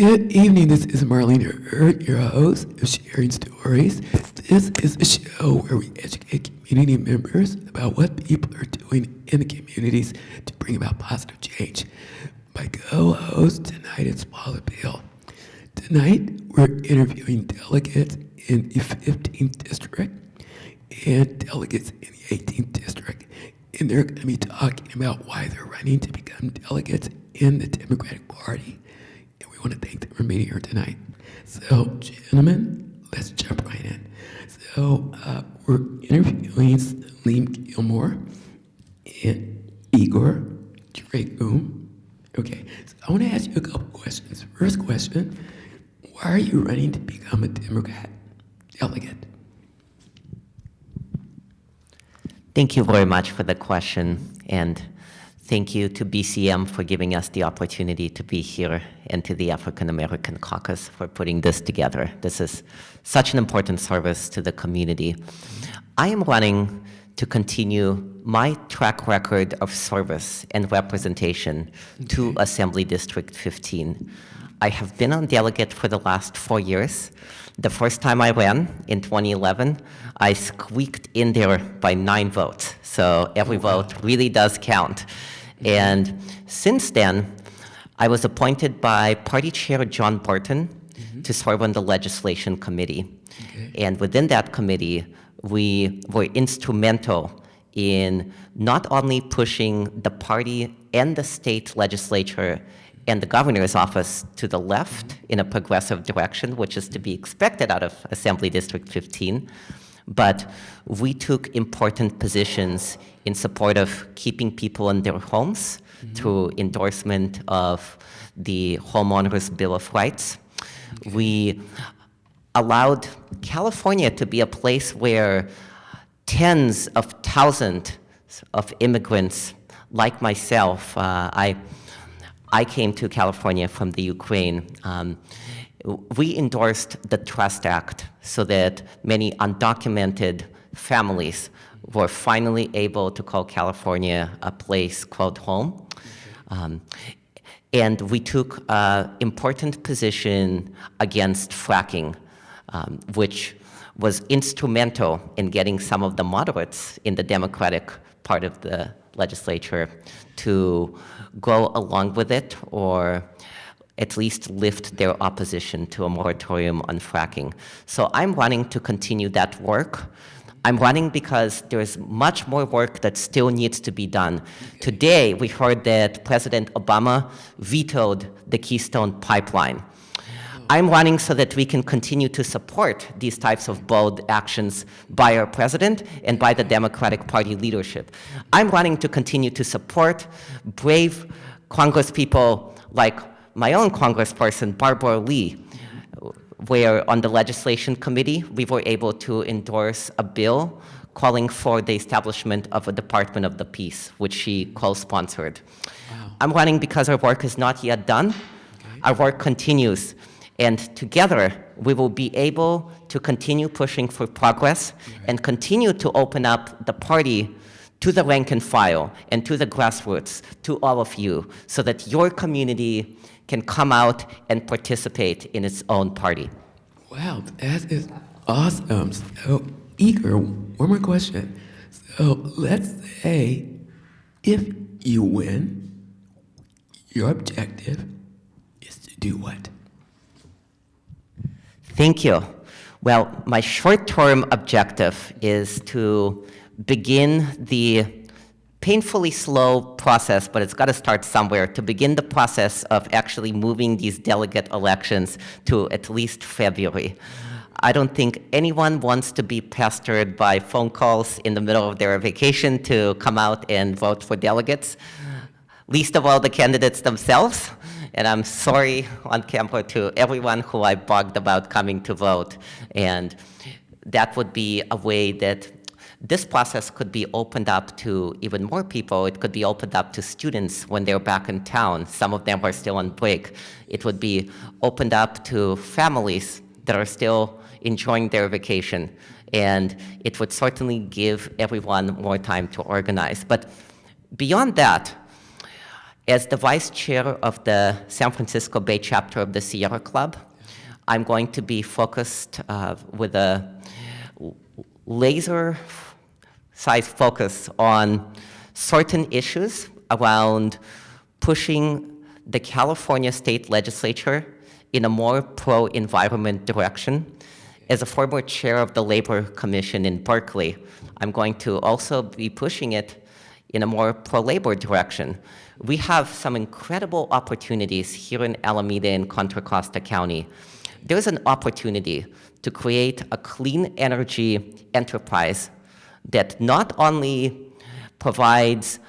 Good evening, this is Marlene Hurt, your host of Sharing Stories. This is a show where we educate community members about what people are doing in the communities to bring about positive change. My co-host tonight is Paula Beal. Tonight, we're interviewing delegates in the 15th District and delegates in the 18th District. And they're going to be talking about why they're running to become delegates in the Democratic Party. We want to thank them for being here tonight. So, gentlemen, let's jump right in. So, we're interviewing Salim Gilmore and Igor Dragum. Okay, so I want to ask you a couple questions. First question, why are you running to become a Democrat delegate? Thank you very much for the question, and thank you to BCM for giving us the opportunity to be here and to the African American Caucus for putting this together. This is such an important service to the community. I am running to continue my track record of service and representation to Assembly District 15. I have been on delegate for the last 4 years. The first time I ran in 2011, I squeaked in there by 9 votes. So every vote really does count. And since then, I was appointed by Party Chair John Burton to serve on the Legislation Committee. And within that committee, we were instrumental in not only pushing the party and the state legislature and the governor's office to the left in a progressive direction, which is to be expected out of Assembly District 15, but we took important positions in support of keeping people in their homes through endorsement of the Homeowners Bill of Rights. We allowed California to be a place where tens of thousands of immigrants like myself, I came to California from the Ukraine. We endorsed the Trust Act so that many undocumented families were finally able to call California a place called home. And we took an important position against fracking, which was instrumental in getting some of the moderates in the Democratic part of the legislature to go along with it or at least lift their opposition to a moratorium on fracking. So I'm running to continue that work. I'm running because there's much more work that still needs to be done. Today, we heard that President Obama vetoed the Keystone Pipeline. I'm running so that we can continue to support these types of bold actions by our president and by the Democratic Party leadership. I'm running to continue to support brave congresspeople like my own congressperson, Barbara Lee, where on the Legislation Committee, we were able to endorse a bill calling for the establishment of a Department of the Peace, which she co-sponsored. Wow. I'm running because our work is not yet done. Our work continues. And together, we will be able to continue pushing for progress and continue to open up the party to the rank and file and to the grassroots, to all of you, so that your community can come out and participate in its own party. Wow, that is awesome. So, Igor, one more question. So, let's say if you win, your objective is to do what? Thank you. Well, my short-term objective is to begin the painfully slow process, but it's got to start somewhere, to begin the process of actually moving these delegate elections to at least February. I don't think anyone wants to be pestered by phone calls in the middle of their vacation to come out and vote for delegates, least of all the candidates themselves. And I'm sorry on camera to everyone who I bugged about coming to vote. And that would be a way that this process could be opened up to even more people. It could be opened up to students when they're back in town. Some of them are still on break. It would be opened up to families that are still enjoying their vacation. And it would certainly give everyone more time to organize. But beyond that, As the vice chair of the San Francisco Bay chapter of the Sierra Club, I'm going to be focused with a laser-sized focus on certain issues around pushing the California state legislature in a more pro-environment direction. As a former chair of the Labor Commission in Berkeley, I'm going to also be pushing it in a more pro-labor direction. We have some incredible opportunities here in Alameda and Contra Costa County. There's an opportunity to create a clean energy enterprise that not only provides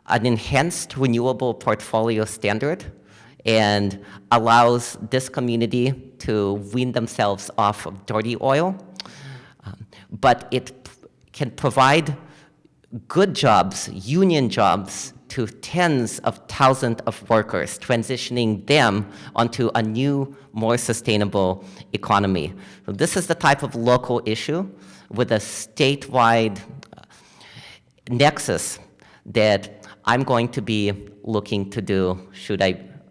an enhanced renewable portfolio standard and allows this community to wean themselves off of dirty oil, but it can provide good jobs, union jobs, to tens of thousands of workers, transitioning them onto a new, more sustainable economy. So this is the type of local issue with a statewide nexus that I'm going to be looking to do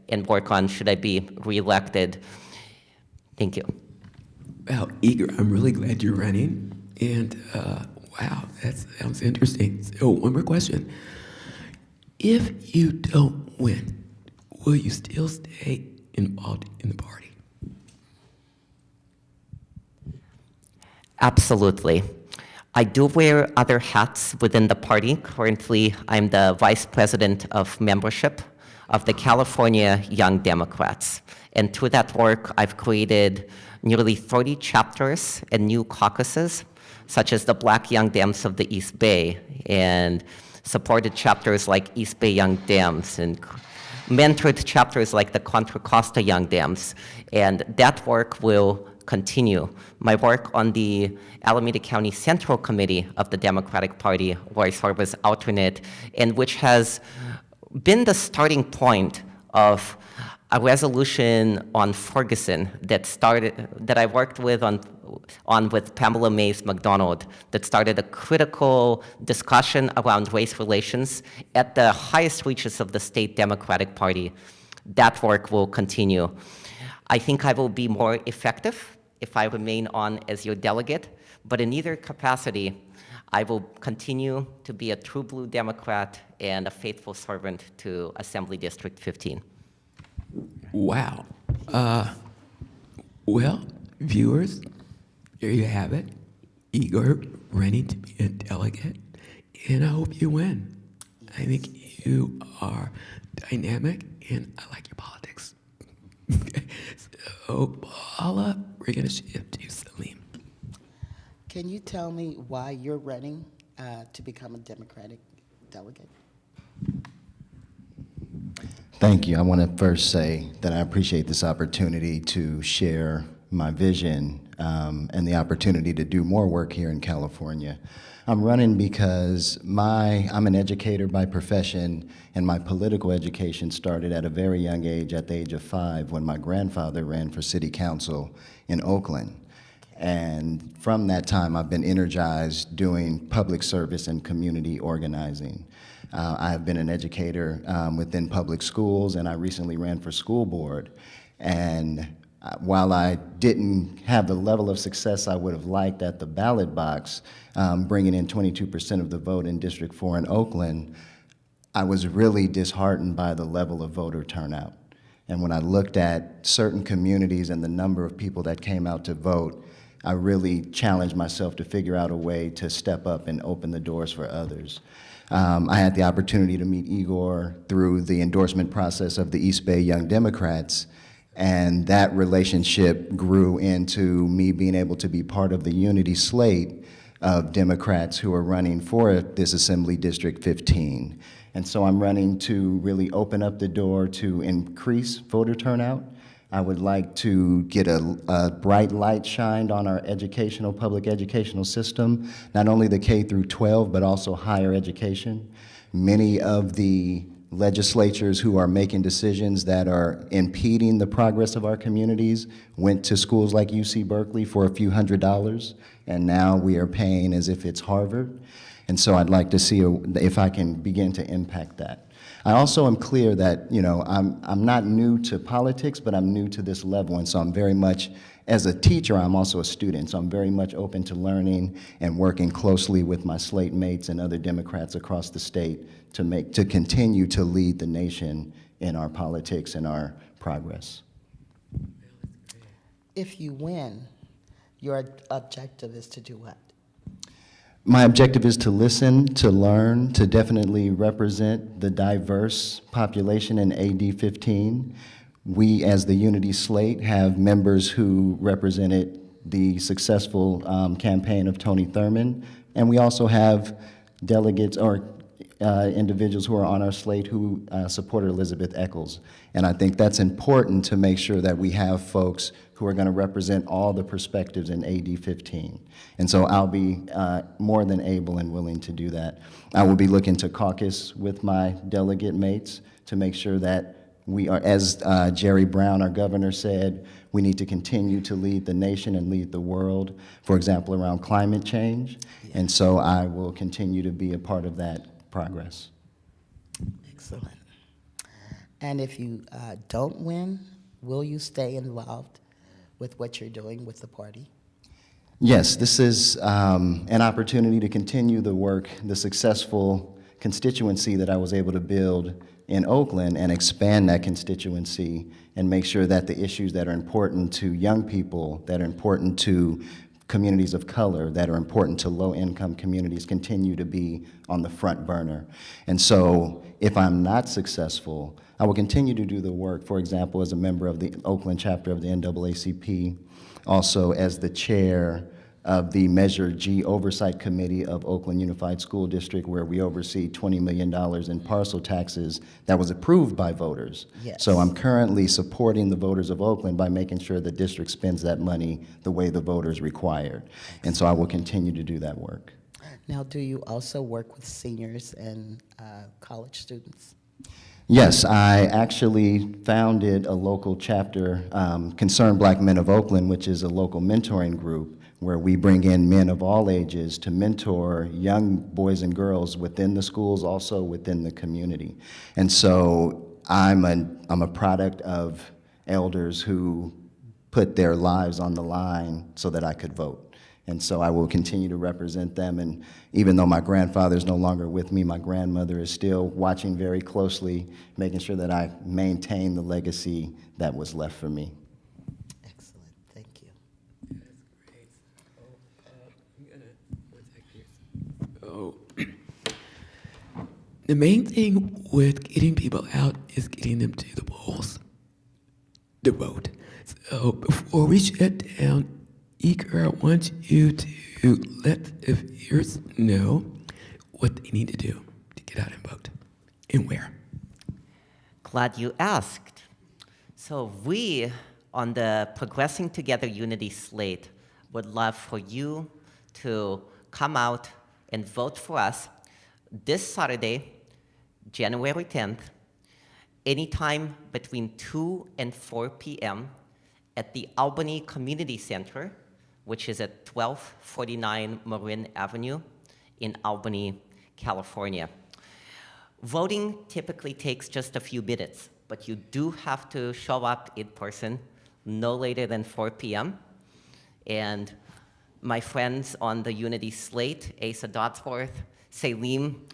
and work on should I be reelected. Thank you. Well, Igor, I'm really glad you're running. And wow, that sounds interesting. So one more question. If you don't win, will you still stay involved in the party? Absolutely. I do wear other hats within the party. Currently, I'm the vice president of membership of the California Young Democrats. And through that work, I've created nearly 30 chapters and new caucuses, such as the Black Young Dems of the East Bay, and supported chapters like East Bay Young Dems, and mentored chapters like the Contra Costa Young Dems. And that work will continue. My work on the Alameda County Central Committee of the Democratic Party, where I serve as alternate, and which has been the starting point of a resolution on Ferguson that I worked with on with Pamela Mays McDonald, that started a critical discussion around race relations at the highest reaches of the State Democratic Party. That work will continue. I think I will be more effective if I remain on as your delegate, but in either capacity, I will continue to be a true blue Democrat and a faithful servant to Assembly District 15. Wow. Well, viewers, there you have it. Igor running to be a delegate, and I hope you win. I think you are dynamic, and I like your politics. Okay. So, Paula, we're going to shift to Salim. Can you tell me why you're running to become a Democratic delegate? Thank you. I want to first say that I appreciate this opportunity to share my vision and the opportunity to do more work here in California. I'm running because I'm an educator by profession, and my political education started at a very young age, at the age of 5, when my grandfather ran for city council in Oakland. And from that time, I've been energized doing public service and community organizing. I have been an educator within public schools, and I recently ran for school board. And while I didn't have the level of success I would have liked at the ballot box, bringing in 22% of the vote in District 4 in Oakland, I was really disheartened by the level of voter turnout. And when I looked at certain communities and the number of people that came out to vote, I really challenged myself to figure out a way to step up and open the doors for others. I had the opportunity to meet Igor through the endorsement process of the East Bay Young Democrats, and that relationship grew into me being able to be part of the unity slate of Democrats who are running for this Assembly District 15. And so I'm running to really open up the door to increase voter turnout. I would like to get a bright light shined on our public educational system, not only the K through 12, but also higher education. Many of the legislatures who are making decisions that are impeding the progress of our communities went to schools like UC Berkeley for a few $100s, and now we are paying as if it's Harvard. And so I'd like to see if I can begin to impact that. I also am clear that, I'm not new to politics, but I'm new to this level, and so I'm very much, as a teacher, I'm also a student, so I'm very much open to learning and working closely with my slate mates and other Democrats across the state to continue to lead the nation in our politics and our progress. If you win, your objective is to do what? My objective is to listen, to learn, to definitely represent the diverse population in AD 15. We, as the Unity Slate, have members who represented the successful campaign of Tony Thurmond, and we also have delegates or individuals who are on our slate who supported Elizabeth Eccles. And I think that's important to make sure that we have folks who are going to represent all the perspectives in AD 15. And so I'll be more than able and willing to do that. I will be looking to caucus with my delegate mates to make sure that we are, as Jerry Brown, our governor, said, we need to continue to lead the nation and lead the world, for example, around climate change. And so I will continue to be a part of that progress. Excellent. And if you don't win, will you stay involved with what you're doing with the party? Yes, this is an opportunity to continue the work, the successful constituency that I was able to build in Oakland, and expand that constituency and make sure that the issues that are important to young people, that are important to communities of color, that are important to low-income communities continue to be on the front burner. And so if I'm not successful, I will continue to do the work, for example, as a member of the Oakland chapter of the NAACP, also as the chair of the Measure G Oversight Committee of Oakland Unified School District, where we oversee $20 million in parcel taxes that was approved by voters. Yes. So I'm currently supporting the voters of Oakland by making sure the district spends that money the way the voters required. And so I will continue to do that work. Now, do you also work with seniors and college students? Yes, I actually founded a local chapter, Concerned Black Men of Oakland, which is a local mentoring group where we bring in men of all ages to mentor young boys and girls within the schools, also within the community. And so I'm a product of elders who put their lives on the line so that I could vote. And so I will continue to represent them. And even though my grandfather is no longer with me, my grandmother is still watching very closely, making sure that I maintain the legacy that was left for me. Excellent, thank you. That's great. So, the main thing with getting people out is getting them to the polls to vote. So before we shut down, Eager, I want you to let the viewers know what they need to do to get out and vote and where. Glad you asked. So we, on the Progressing Together Unity slate, would love for you to come out and vote for us this Saturday, January 10th, anytime between 2 and 4 p.m. at the Albany Community Center, which is at 1249 Marin Avenue in Albany, California. Voting typically takes just a few minutes, but you do have to show up in person no later than 4 p.m. And my friends on the Unity slate, Asa Dodsworth, Salim,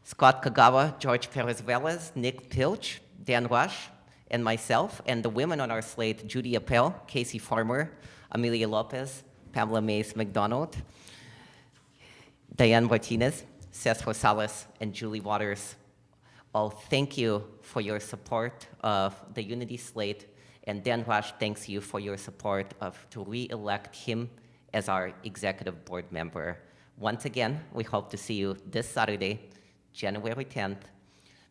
Scott Kagawa, George Perez-Velez, Nick Pilch, Dan Rush, and myself, and the women on our slate, Judy Appel, Casey Farmer, Amelia Lopez, Pamela Mays McDonald, Diane Martinez, Seth Rosales, and Julie Waters. All thank you for your support of the Unity slate, and Dan Rush thanks you for your support to re-elect him as our executive board member. Once again, we hope to see you this Saturday, January 10th,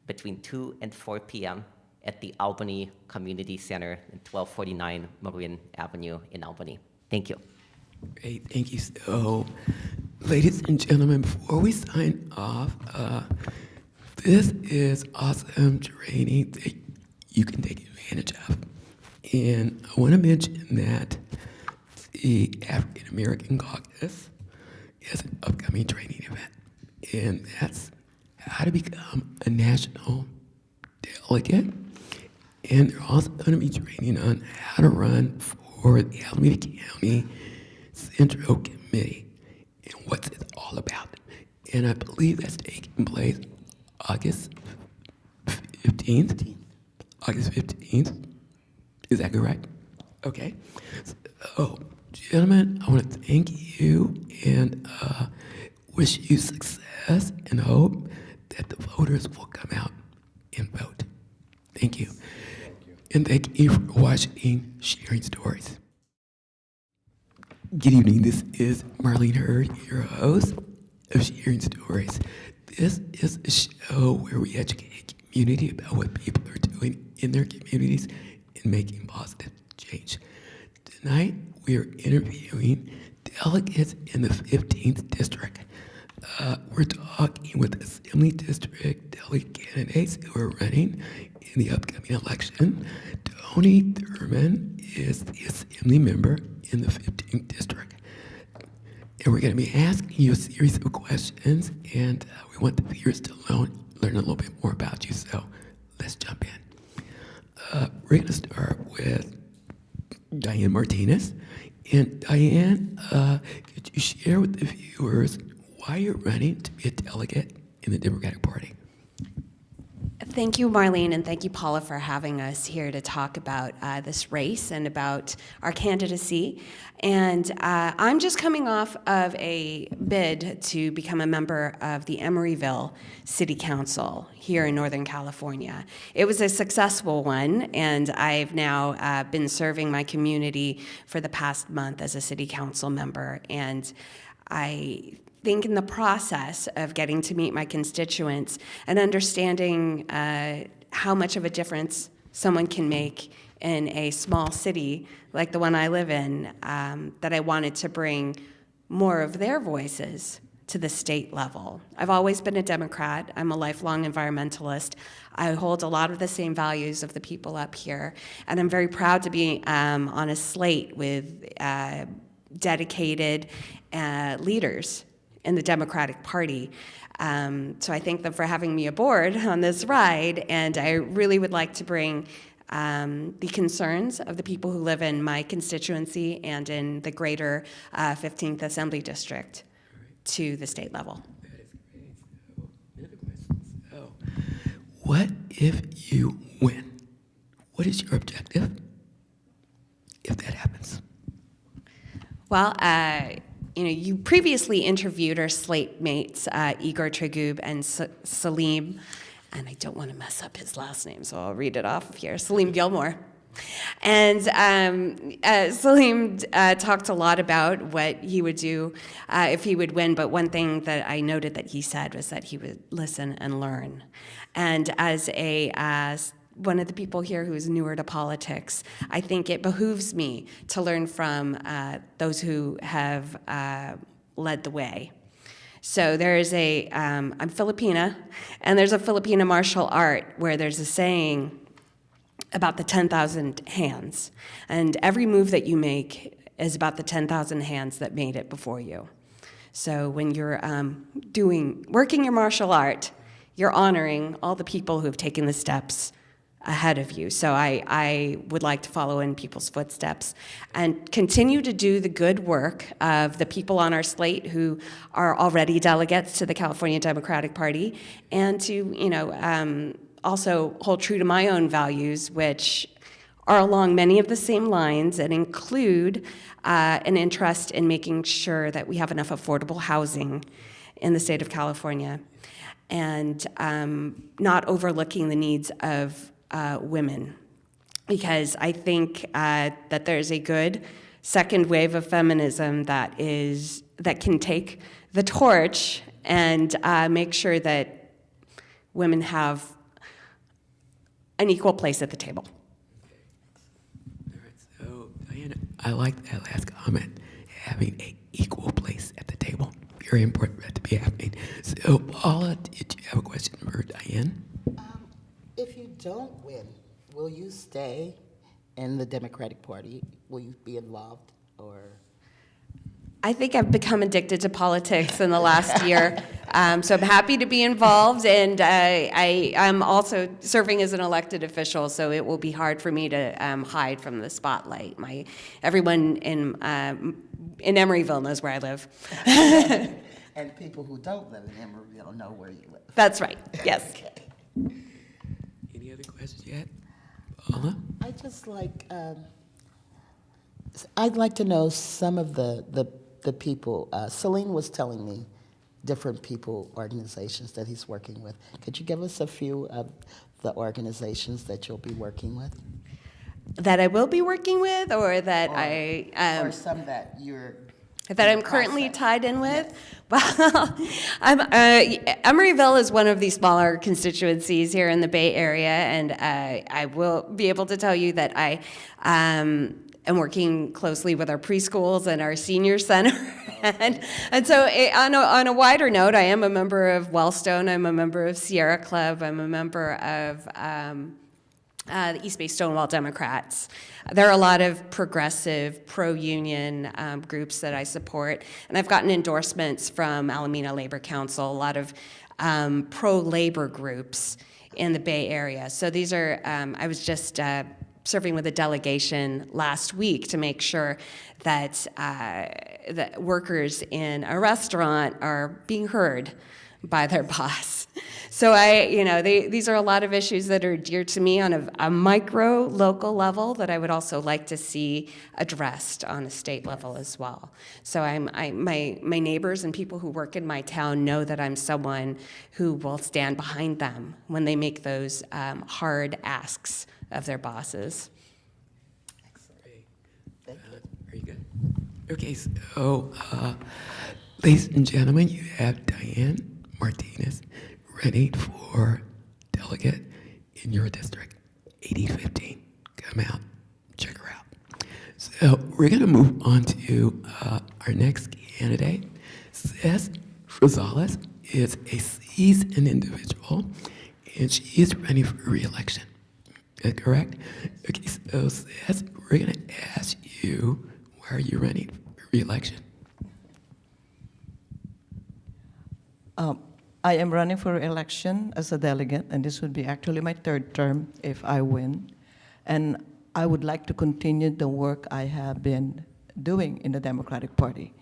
between 2 and 4 p.m. at the Albany Community Center at 1249 Marin Avenue in Albany. Thank you. Great, thank you. So, ladies and gentlemen, before we sign off, this is awesome training that you can take advantage of. And I want to mention that the African American Caucus is an upcoming training event. And that's how to become a national delegate, and they're also going to be training on how to run for the Alameda County Central Committee and what's it all about. And I believe that's taking place August 15th. August 15th. Is that correct? Okay. So, gentlemen, I want to thank you and wish you success and hope that the voters will come out and vote. Thank you. And thank you for watching Sharing Stories. Good evening. This is Marlene Hurd, your host of Sharing Stories. This is a show where we educate the community about what people are doing in their communities and making positive change. Tonight, we are interviewing delegates in the 15th District. We're talking with Assembly District delegate candidates who are running in the upcoming election. Tony Thurman is the Assembly member in the 15th District. And we're going to be asking you a series of questions, and we want the viewers to learn a little bit more about you, so let's jump in. We're going to start with Diane Martinez. And Diane, could you share with the viewers why you're running to be a delegate in the Democratic Party? Thank you, Marlene, and thank you, Paula, for having us here to talk about this race and about our candidacy. And I'm just coming off of a bid to become a member of the Emeryville City Council here in Northern California. It was a successful one, and I've now been serving my community for the past month as a city council member. And I think in the process of getting to meet my constituents and understanding how much of a difference someone can make in a small city like the one I live in, that I wanted to bring more of their voices to the state level. I've always been a Democrat. I'm a lifelong environmentalist. I hold a lot of the same values of the people up here, and I'm very proud to be on a slate with dedicated leaders in the Democratic Party. So I thank them for having me aboard on this ride, and I really would like to bring the concerns of the people who live in my constituency and in the greater 15th Assembly District to the state level. That is great. So, another question. So, what if you win? What is your objective if that happens? Well, you previously interviewed our slate mates, Igor Tragub and Salim, and I don't want to mess up his last name, so I'll read it off here, Salim Gilmore. And Salim talked a lot about what he would do if he would win, but one thing that I noted that he said was that he would listen and learn. And as one of the people here who's newer to politics, I think it behooves me to learn from those who have led the way. So there is I'm Filipina, and there's a Filipina martial art where there's a saying about the 10,000 hands. And every move that you make is about the 10,000 hands that made it before you. So when you're working your martial art, you're honoring all the people who have taken the steps ahead of you. So I would like to follow in people's footsteps and continue to do the good work of the people on our slate who are already delegates to the California Democratic Party, and to also hold true to my own values, which are along many of the same lines and include an interest in making sure that we have enough affordable housing in the state of California, and not overlooking the needs of women, because I think that there's a good second wave of feminism that can take the torch and make sure that women have an equal place at the table. All right, so Diana, I like that last comment, having an equal place at the table. Very important for that to be happening. So Paula, did you have a question for Diane? If you don't win, will you stay in the Democratic Party? Will you be involved, or? I think I've become addicted to politics in the last year. So I'm happy to be involved, and I'm also serving as an elected official, so it will be hard for me to hide from the spotlight. Everyone in Emeryville knows where I live. And people who don't live in Emeryville know where you live. That's right, yes. Any other questions yet? Paula? I'd like to know some of the people. Celine was telling me different people, organizations that he's working with. Could you give us a few of the organizations that you'll be working with? That I will be working with, or that or some that you're that I'm currently tied in with? Well, Emeryville is one of the smaller constituencies here in the Bay Area, and I will be able to tell you that I am working closely with our preschools and our senior center. and so on a wider note, I am a member of Wellstone, I'm a member of Sierra Club, I'm a member of the East Bay Stonewall Democrats. There are a lot of progressive, pro-union groups that I support, and I've gotten endorsements from Alameda Labor Council, a lot of pro-labor groups in the Bay Area. So these are, I was just serving with a delegation last week to make sure that that workers in a restaurant are being heard by their boss. So these are a lot of issues that are dear to me on a micro local level that I would also like to see addressed on a state level as well. So my neighbors and people who work in my town know that I'm someone who will stand behind them when they make those hard asks of their bosses. Very good. Okay, so, ladies and gentlemen, you have Diane Martinez running for delegate in your district, 8015. Come out, check her out. So we're going to move on to our next candidate. Cez Rosales is a seasoned individual, and she is running for re-election. Is that correct? Okay, so Cez, we're going to ask you, why are you running for re-election? I am running for election as a delegate, and this would be actually my third term if I win. And I would like to continue the work I have been doing in the Democratic Party.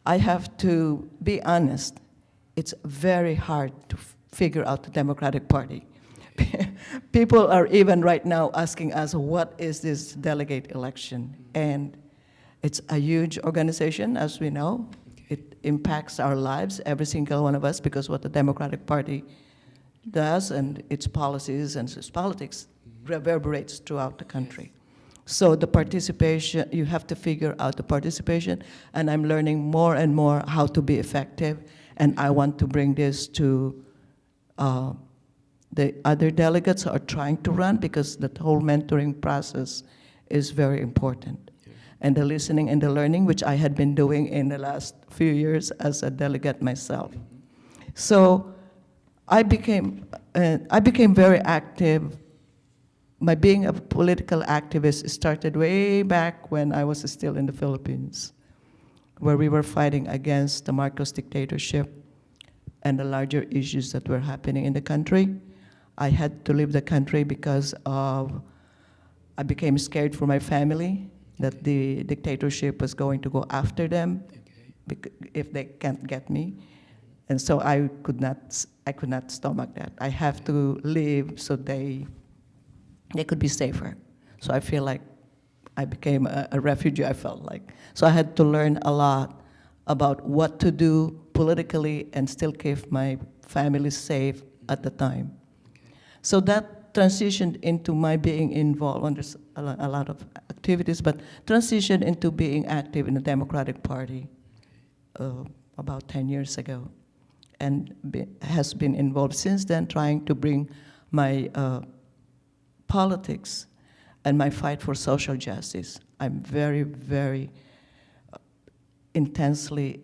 I have to be honest, it's very hard to figure out the Democratic Party. People are even right now asking us, what is this delegate election? And it's a huge organization, as we know. It impacts our lives, every single one of us, because what the Democratic Party does and its policies and its politics reverberates throughout the country. So the participation, you have to figure out the participation, and I'm learning more and more how to be effective, and I want to bring this to the other delegates who are trying to run, because the whole mentoring process is very important. And the listening and the learning, which I had been doing in the last few years as a delegate myself. So I became very active. My being a political activist started way back when I was still in the Philippines, where we were fighting against the Marcos dictatorship and the larger issues that were happening in the country. I had to leave the country because I became scared for my family, that the dictatorship was going to go after them if they can't get me. And so I could not stomach that. I have to leave so they could be safer. So I feel like I became a refugee, I felt like. So I had to learn a lot about what to do politically and still keep my family safe at the time. So that transitioned into my being involved, and there's a lot of activities, but transitioned into being active in the Democratic Party about 10 years ago, and has been involved since then, trying to bring my politics and my fight for social justice. I'm very, very intensely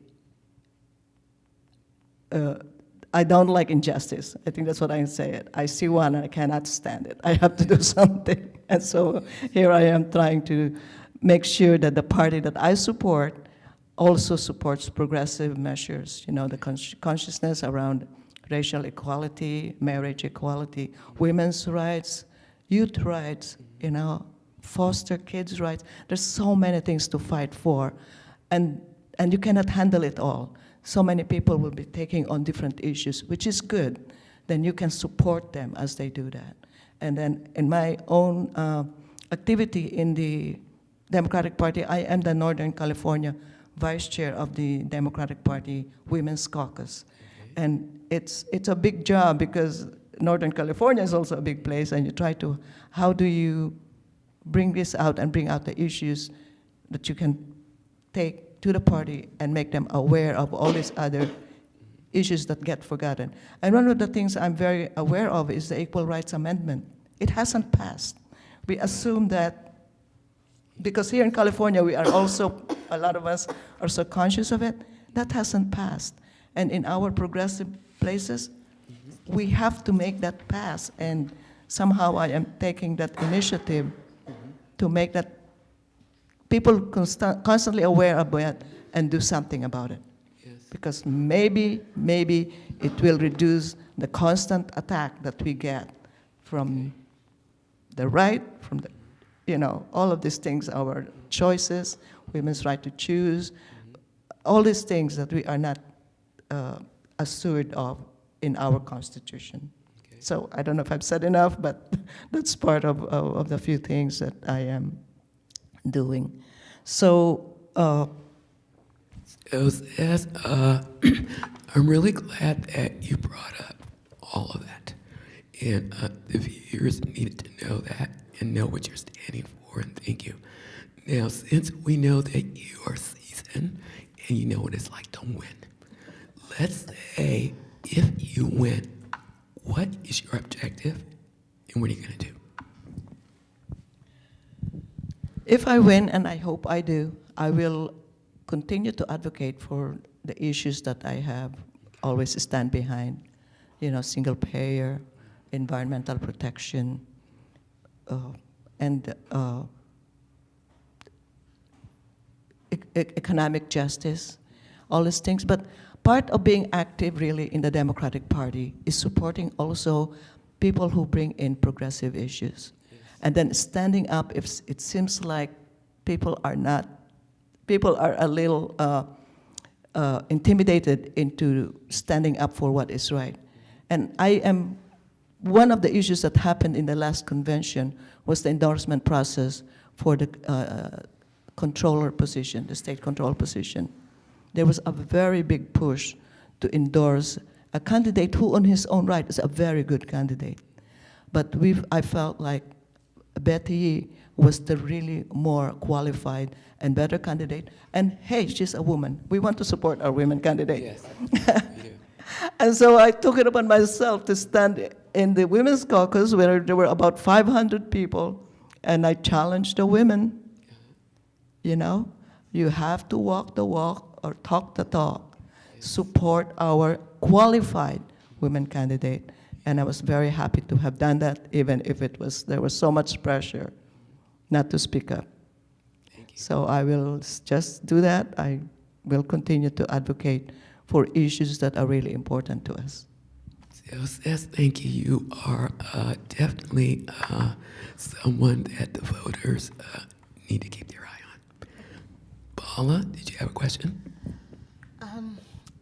I don't like injustice. I think that's what I say it. I see one and I cannot stand it. I have to do something. And so here I am trying to make sure that the party that I support also supports progressive measures, the consciousness around racial equality, marriage equality, women's rights, youth rights, foster kids' rights. There's so many things to fight for, and you cannot handle it all. So many people will be taking on different issues, which is good. Then you can support them as they do that. And then in my own activity in the Democratic Party, I am the Northern California Vice Chair of the Democratic Party Women's Caucus. And it's a big job because Northern California is also a big place, and you try to, how do you bring this out and bring out the issues that you can take to the party and make them aware of all these other issues that get forgotten. And one of the things I'm very aware of is the Equal Rights Amendment. It hasn't passed. We assume that, because here in California, we are also, a lot of us are so conscious of it, that hasn't passed. And in our progressive places, we have to make that pass. And somehow I am taking that initiative to make that people constantly aware of it and do something about it. Yes. Because maybe it will reduce the constant attack that we get from the right, from the, all of these things, our choices, women's right to choose, all these things that we are not assured of in our Constitution. Okay. So I don't know if I've said enough, but that's part of the few things that I am doing. So, Yes, I'm really glad that you brought up all of that. And the viewers needed to know that and know what you're standing for, and thank you. Now, since we know that you are seasoned and you know what it's like to win, let's say if you win, what is your objective and what are you going to do? if I win, and I hope I do, I will continue to advocate for the issues that I have always stand behind, single payer, environmental protection, and economic justice, all these things. But part of being active really in the Democratic Party is supporting also people who bring in progressive issues. And then standing up if it seems like people are a little intimidated into standing up for what is right. And one of the issues that happened in the last convention was the endorsement process for the controller position, the state control position. There was a very big push to endorse a candidate who on his own right is a very good candidate. But I felt like Betty was the really more qualified and better candidate. And hey, she's a woman. We want to support our women candidate. Yes, we do. And so I took it upon myself to stand in the Women's Caucus where there were about 500 people, and I challenged the women. You have to walk the walk or talk the talk. Support our qualified women candidate. And I was very happy to have done that, even if there was so much pressure not to speak up. Thank you. So I will just do that. I will continue to advocate for issues that are really important to us. Yes, thank you. You are definitely someone that the voters need to keep their eye on. Paula, did you have a question?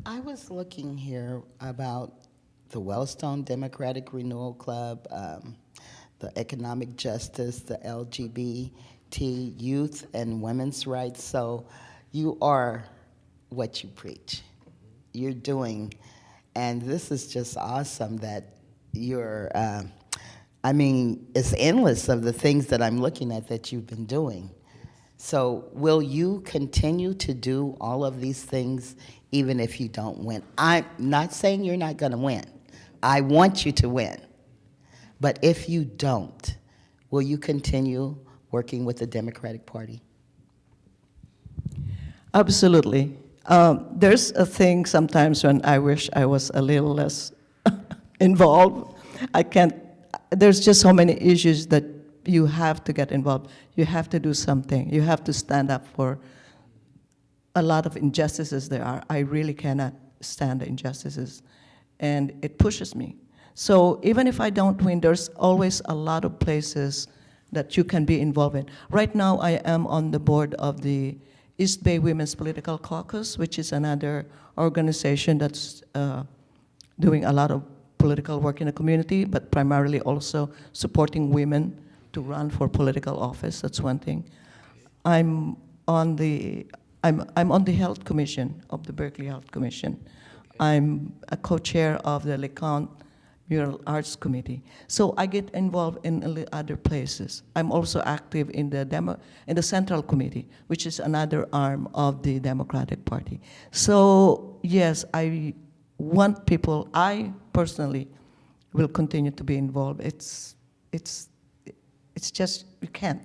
I was looking here about the Wellstone Democratic Renewal Club, the economic justice, the LGBT youth and women's rights. So you are what you preach. You're doing, and this is just awesome that you're, it's endless of the things that I'm looking at that you've been doing. So will you continue to do all of these things even if you don't win? I'm not saying you're not going to win. I want you to win. But if you don't, will you continue working with the Democratic Party? Absolutely. There's a thing sometimes when I wish I was a little less involved. There's just so many issues that you have to get involved. You have to do something. You have to stand up for a lot of injustices there are. I really cannot stand the injustices, and it pushes me. So even if I don't win, there's always a lot of places that you can be involved in. Right now, I am on the board of the East Bay Women's Political Caucus, which is another organization that's doing a lot of political work in the community, but primarily also supporting women to run for political office. That's one thing. I'm on the Health Commission of the Berkeley Health Commission. I'm a co-chair of the LeConte Mural Arts Committee. So I get involved in other places. I'm also active in the Central Committee, which is another arm of the Democratic Party. So yes, I personally will continue to be involved. It's just, you can't.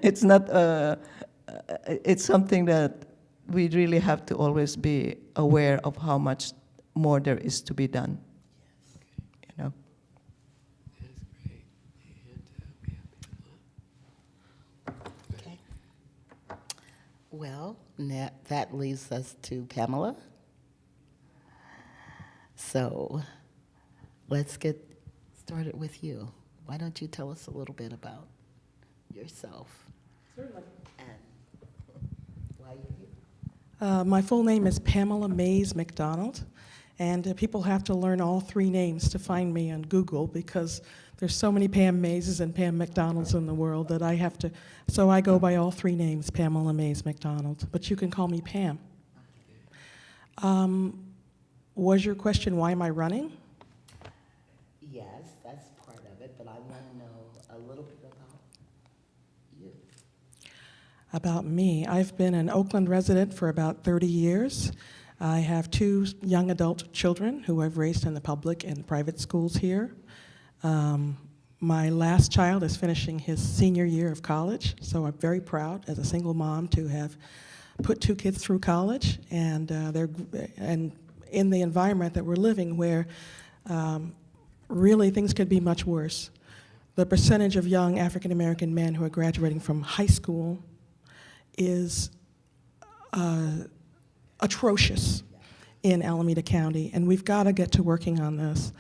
It's not, it's something that we really have to always be aware of how much more there is to be done. You know? That's great. And we have Pamela. Okay. Well, that leads us to Pamela. So let's get started with you. Why don't you tell us a little bit about yourself? Certainly. And why you're here? My full name is Pamela Mays McDonald, and people have to learn all three names to find me on Google because there's so many Pam Mayses and Pam McDonalds in the world that I have to, so I go by all three names, Pamela Mays McDonald, but you can call me Pam. Was your question, why am I running? Yes, that's part of it, but I want to know a little bit about you. About me, I've been an Oakland resident for about 30 years. I have 2 young adult children who I've raised in the public and private schools here. My last child is finishing his senior year of college, so I'm very proud as a single mom to have put 2 kids through college, and in the environment that we're living where really things could be much worse. The percentage of young African American men who are graduating from high school is atrocious in Alameda County, and we've got to get to working on this.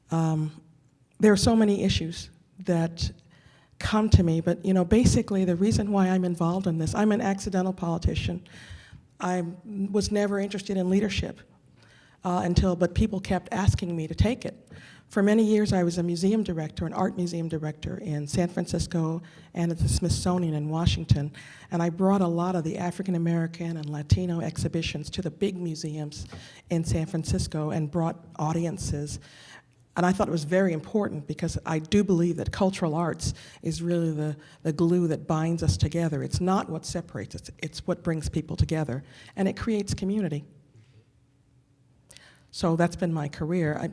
There are so many issues that come to me, but basically the reason why I'm involved in this, I'm an accidental politician. I was never interested in leadership but people kept asking me to take it. For many years, I was a museum director, an art museum director in San Francisco and at the Smithsonian in Washington, and I brought a lot of the African American and Latino exhibitions to the big museums in San Francisco and brought audiences. And I thought it was very important because I do believe that cultural arts is really the glue that binds us together. It's not what separates us, it's what brings people together, and it creates community. So that's been my career.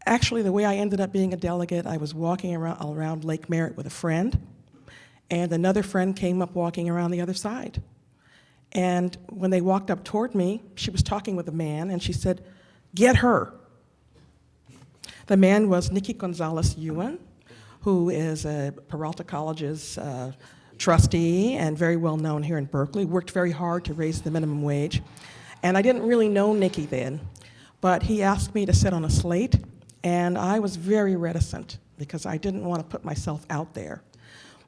Actually, the way I ended up being a delegate, I was walking around Lake Merritt with a friend, and another friend came up walking around the other side. And when they walked up toward me, she was talking with a man, and she said, "Get her." The man was Nikki Gonzalez-Ewan, who is a Peralta College's trustee and very well known here in Berkeley, worked very hard to raise the minimum wage. And I didn't really know Nikki then, but he asked me to sit on a slate, and I was very reticent because I didn't want to put myself out there.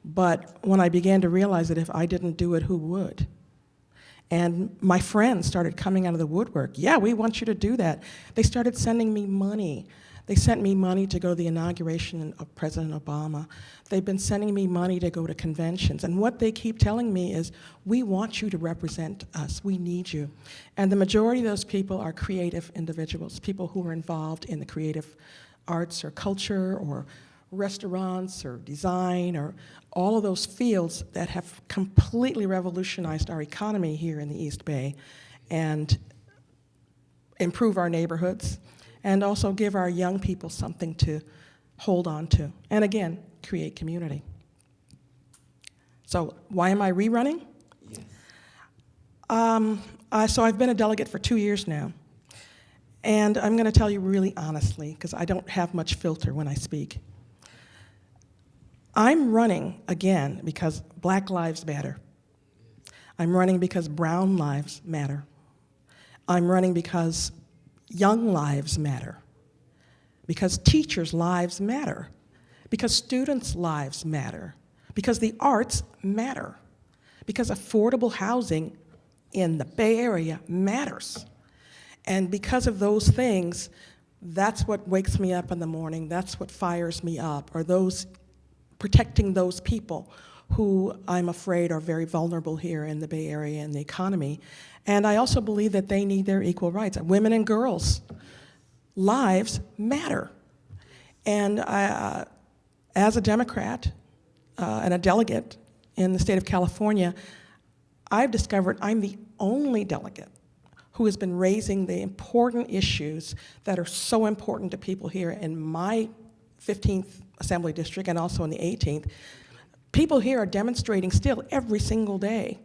But when I began to realize that if I didn't do it, who would? And my friends started coming out of the woodwork. "Yeah, we want you to do that." They started sending me money. They sent me money to go to the inauguration of President Obama. They've been sending me money to go to conventions. And what they keep telling me is, "We want you to represent us. We need you." And the majority of those people are creative individuals, people who are involved in the creative arts or culture or restaurants or design or all of those fields that have completely revolutionized our economy here in the East Bay and improve our neighborhoods, and also give our young people something to hold on to. And again, create community. So why am I rerunning? Yes. So I've been a delegate for 2 years now. And I'm going to tell you really honestly, because I don't have much filter when I speak. I'm running again because Black Lives Matter. I'm running because brown lives matter. I'm running because young lives matter, because teachers' lives matter, because students' lives matter, because the arts matter, because affordable housing in the Bay Area matters. And because of those things, that's what wakes me up in the morning, that's what fires me up, are those protecting those people who I'm afraid are very vulnerable here in the Bay Area and the economy. And I also believe that they need their equal rights. Women and girls' lives matter. And as a Democrat and a delegate in the state of California, I've discovered I'm the only delegate who has been raising the important issues that are so important to people here in my 15th Assembly District and also in the 18th. People here are demonstrating still every single day.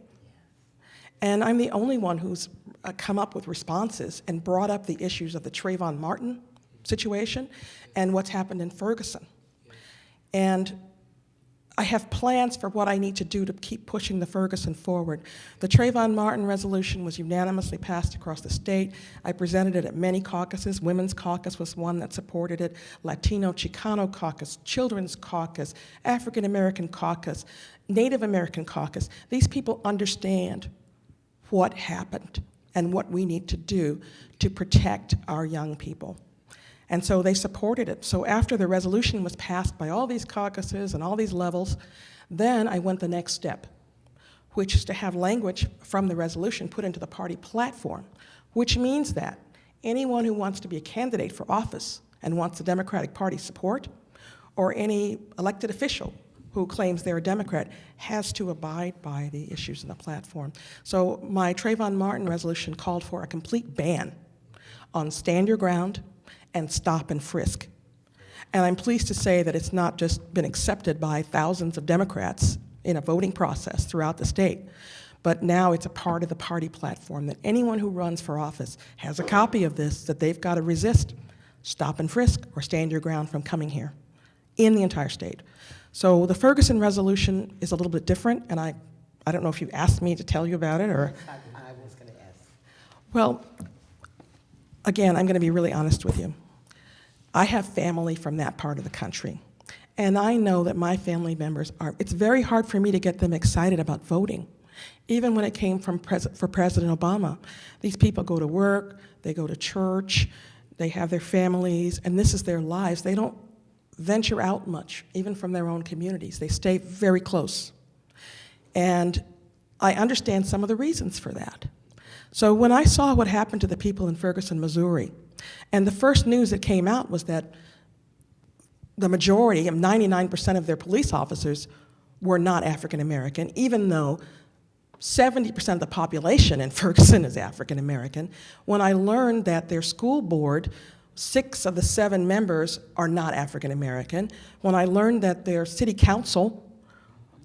And I'm the only one who's come up with responses and brought up the issues of the Trayvon Martin situation and what's happened in Ferguson. And I have plans for what I need to do to keep pushing the Ferguson forward. The Trayvon Martin resolution was unanimously passed across the state. I presented it at many caucuses. Women's Caucus was one that supported it, Latino Chicano Caucus, Children's Caucus, African American Caucus, Native American Caucus. These people understand what happened and what we need to do to protect our young people. And so they supported it. So after the resolution was passed by all these caucuses and all these levels, then I went the next step, which is to have language from the resolution put into the party platform, which means that anyone who wants to be a candidate for office and wants the Democratic Party support, or any elected official who claims they're a Democrat, has to abide by the issues in the platform. So my Trayvon Martin resolution called for a complete ban on stand your ground and stop and frisk. And I'm pleased to say that it's not just been accepted by thousands of Democrats in a voting process throughout the state, but now it's a part of the party platform that anyone who runs for office has a copy of this, that they've got to resist stop and frisk or stand your ground from coming here in the entire state. So the Ferguson resolution is a little bit different, and I don't know if you asked me to tell you about it or. I was going to ask. Well, again, I'm going to be really honest with you. I have family from that part of the country, and I know that my family members it's very hard for me to get them excited about voting. Even when it came for President Obama, these people go to work, they go to church, they have their families, and this is their lives. They don't venture out much, even from their own communities. They stay very close. And I understand some of the reasons for that. So when I saw what happened to the people in Ferguson, Missouri, and the first news that came out was that the majority, 99% of their police officers were not African American, even though 70% of the population in Ferguson is African American. When I learned that their school board, 6 of the 7 members are not African American, when I learned that their city council,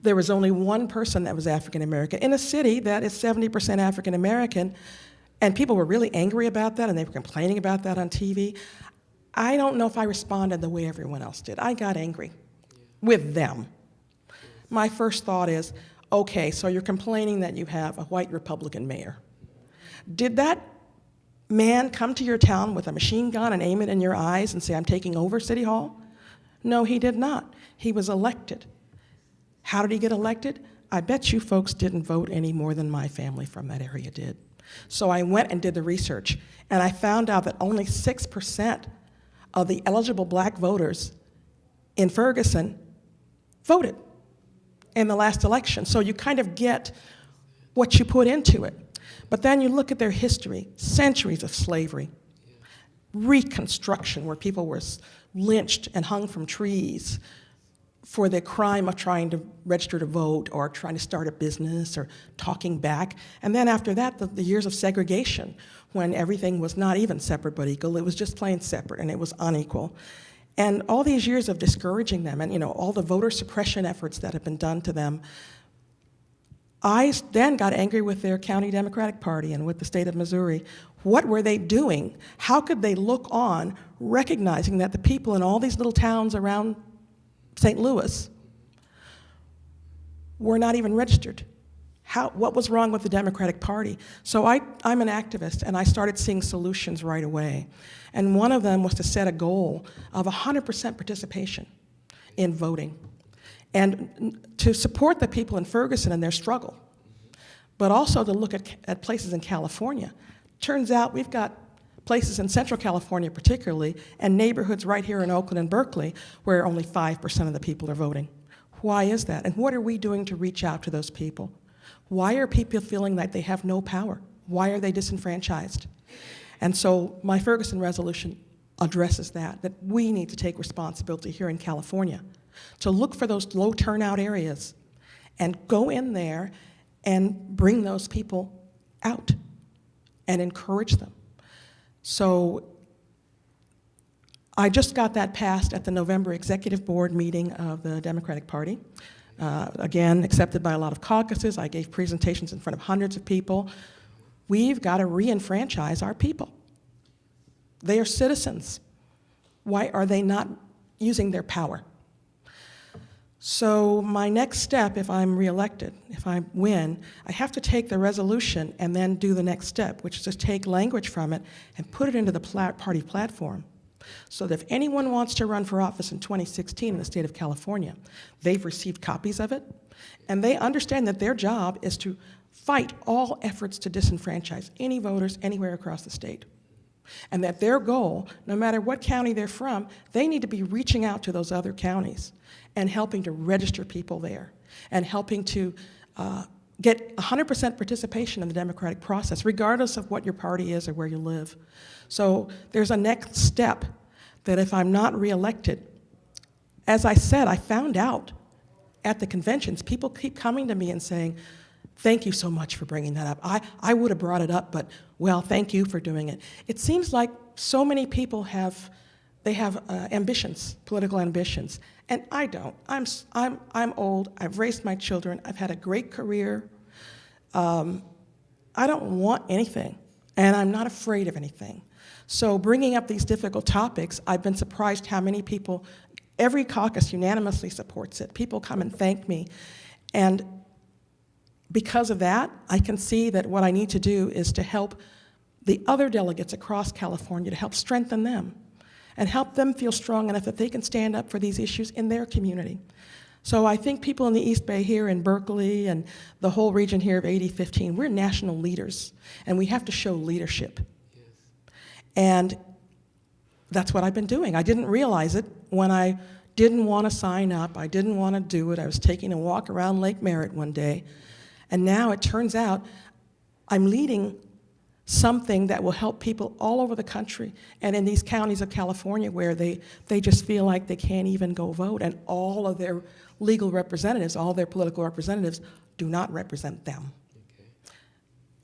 there was only 1 person that was African American in a city that is 70% African American, and people were really angry about that and they were complaining about that on TV. I don't know if I responded the way everyone else did. I got angry with them. My first thought is, okay, so you're complaining that you have a white Republican mayor. Did that man come to your town with a machine gun and aim it in your eyes and say, I'm taking over City Hall? No, he did not. He was elected. How did he get elected? I bet you folks didn't vote any more than my family from that area did. So I went and did the research, and I found out that only 6% of the eligible black voters in Ferguson voted in the last election. So you kind of get what you put into it. But then you look at their history, centuries of slavery, Reconstruction, where people were lynched and hung from trees for the crime of trying to register to vote or trying to start a business or talking back. And then after that, the years of segregation, when everything was not even separate but equal. It was just plain separate, and it was unequal. And all these years of discouraging them and all the voter suppression efforts that have been done to them, I then got angry with their county Democratic Party and with the state of Missouri. What were they doing? How could they look on, recognizing that the people in all these little towns around St. Louis were not even registered What was wrong with the Democratic Party? So I'm an activist, and I started seeing solutions right away. And one of them was to set a goal of 100% participation in voting, and to support the people in Ferguson in their struggle, but also to look at places in California. Turns out we've got places in Central California particularly, and neighborhoods right here in Oakland and Berkeley, where only 5% of the people are voting. Why is that? And what are we doing to reach out to those people? Why are people feeling like they have no power? Why are they disenfranchised? And so my Ferguson resolution addresses that we need to take responsibility here in California to look for those low turnout areas and go in there and bring those people out and encourage them. So I just got that passed at the November Executive Board meeting of the Democratic Party. Again, accepted by a lot of caucuses. I gave presentations in front of hundreds of people. We've got to re-enfranchise our people. They are citizens. Why are they not using their power? So my next step, if I'm reelected, if I win, I have to take the resolution and then do the next step, which is to take language from it and put it into the party platform. So that if anyone wants to run for office in 2016 in the state of California, they've received copies of it, and they understand that their job is to fight all efforts to disenfranchise any voters anywhere across the state. And that their goal, no matter what county they're from, they need to be reaching out to those other counties and helping to register people there and helping to get 100% participation in the democratic process, regardless of what your party is or where you live. So there's a next step that if I'm not reelected, as I said, I found out at the conventions, people keep coming to me and saying, thank you so much for bringing that up. I would have brought it up, but, well, thank you for doing it. It seems like so many people have ambitions, political ambitions, and I don't. I'm old, I've raised my children, I've had a great career. I don't want anything, and I'm not afraid of anything. So bringing up these difficult topics, I've been surprised how many people, every caucus unanimously supports it. People come and thank me, and because of that, I can see that what I need to do is to help the other delegates across California, to help strengthen them and help them feel strong enough that they can stand up for these issues in their community. So I think people in the East Bay here in Berkeley and the whole region here of 8015, we're national leaders, and we have to show leadership. Yes. And that's what I've been doing. I didn't realize it when I didn't want to sign up. I didn't want to do it. I was taking a walk around Lake Merritt one day, and now it turns out I'm leading something that will help people all over the country and in these counties of California where they just feel like they can't even go vote, and all of their legal representatives, all their political representatives do not represent them,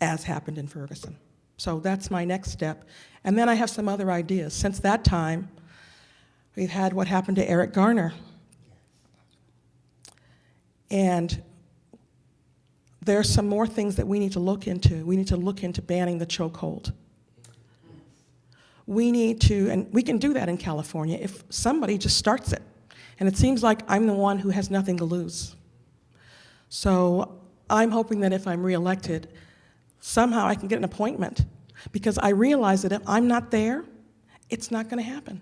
as happened in Ferguson. So that's my next step. And then I have some other ideas. Since that time, we've had what happened to Eric Garner. And there's some more things that we need to look into. We need to look into banning the chokehold. We need to, and we can do that in California if somebody just starts it. And it seems like I'm the one who has nothing to lose. So I'm hoping that if I'm reelected, somehow I can get an appointment, because I realize that if I'm not there, it's not going to happen.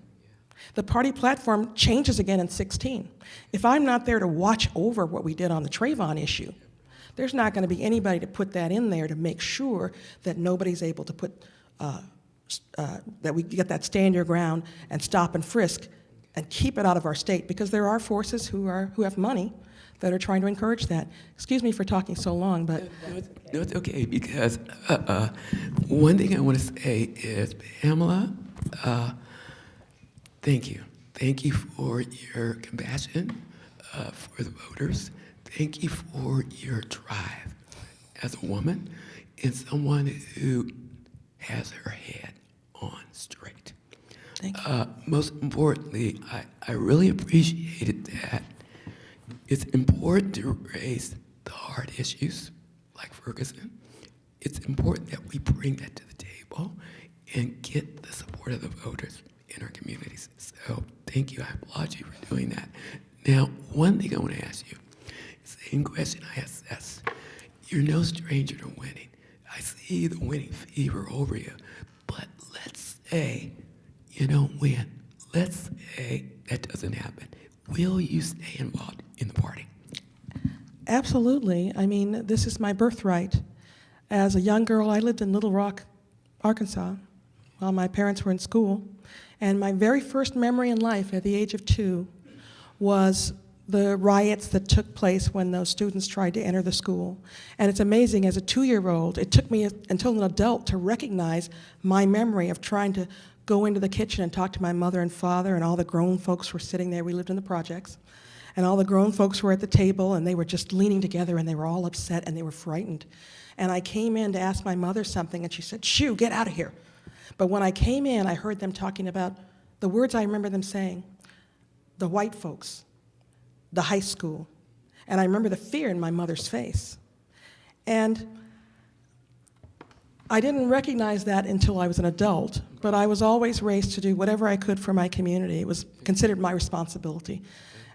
The party platform changes again in 16. If I'm not there to watch over what we did on the Trayvon issue, there's not going to be anybody to put that in there to make sure that nobody's able to put, that we get that stand your ground and stop and frisk and keep it out of our state, because there are forces who have money that are trying to encourage that. Excuse me for talking so long, but... No, it's okay, because one thing I want to say is, Pamela, thank you. Thank you for your compassion for the voters. Thank you for your drive as a woman and someone who has her head on straight. Thank you. Most importantly, I really appreciated that it's important to raise the hard issues like Ferguson. It's important that we bring that to the table and get the support of the voters in our communities. So thank you. I applaud you for doing that. Now, one thing I want to ask you, same question I asked Seth. you're no stranger to winning. I see the winning fever over you. But let's say you don't win. Let's say that doesn't happen. Will you stay involved in the party? Absolutely. I mean, this is my birthright. As a young girl, I lived in Little Rock, Arkansas, while my parents were in school. And my very first memory in life at the age of 2 was the riots that took place when those students tried to enter the school. And it's amazing, as a 2-year-old, it took me until an adult to recognize my memory of trying to go into the kitchen and talk to my mother and father, and all the grown folks were sitting there. We lived in the projects. And all the grown folks were at the table, and they were just leaning together, and they were all upset, and they were frightened. And I came in to ask my mother something, and she said, "Shoo, get out of here." But when I came in, I heard them talking about the words I remember them saying: the white folks, the high school. And I remember the fear in my mother's face. And I didn't recognize that until I was an adult, but I was always raised to do whatever I could for my community. It was considered my responsibility.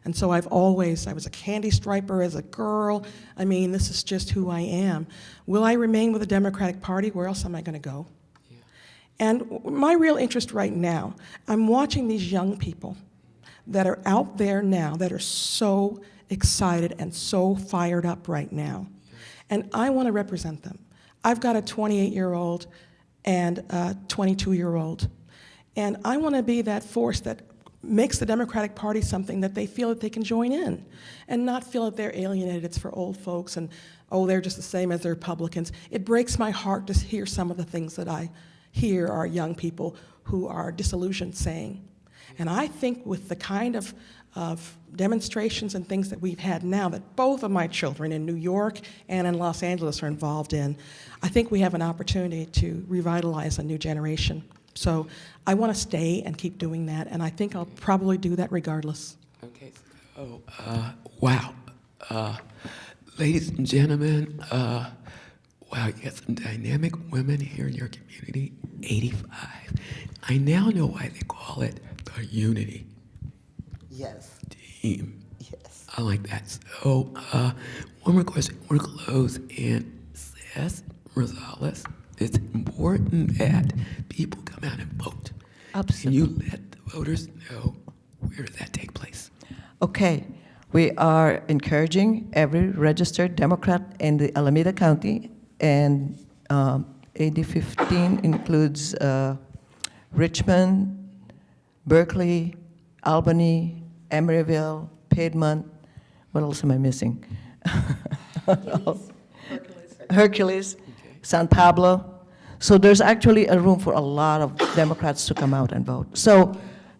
And so I was a candy striper as a girl. I mean, this is just who I am. Will I remain with the Democratic Party? Where else am I going to go? Yeah. And my real interest right now, I'm watching these young people that are out there now that are so excited and so fired up right now. And I want to represent them. I've got a 28-year-old and a 22-year-old. And I want to be that force that makes the Democratic Party something that they feel that they can join in and not feel that they're alienated. It's for old folks and, oh, they're just the same as the Republicans. It breaks my heart to hear some of the things that I hear our young people who are disillusioned saying. And I think with the kind of demonstrations and things that we've had now, that both of my children in New York and in Los Angeles are involved in, I think we have an opportunity to revitalize a new generation. So I want to stay and keep doing that, and I think I'll probably do that regardless. Okay, so, wow. Ladies and gentlemen, wow, you got some dynamic women here in your community, 85. I now know why they call it the Unity Yes. Team. Yes. I like that. So, one more question. We're going to close, and Cesc Rosales, it's important that people come out and vote. Absolutely. Can you let the voters know where does that take place? Okay, we are encouraging every registered Democrat in the Alameda County, and AD 15 includes Richmond, Berkeley, Albany, Emeryville, Piedmont. What else am I missing? Hercules, San Pablo. So there's actually a room for a lot of Democrats to come out and vote. So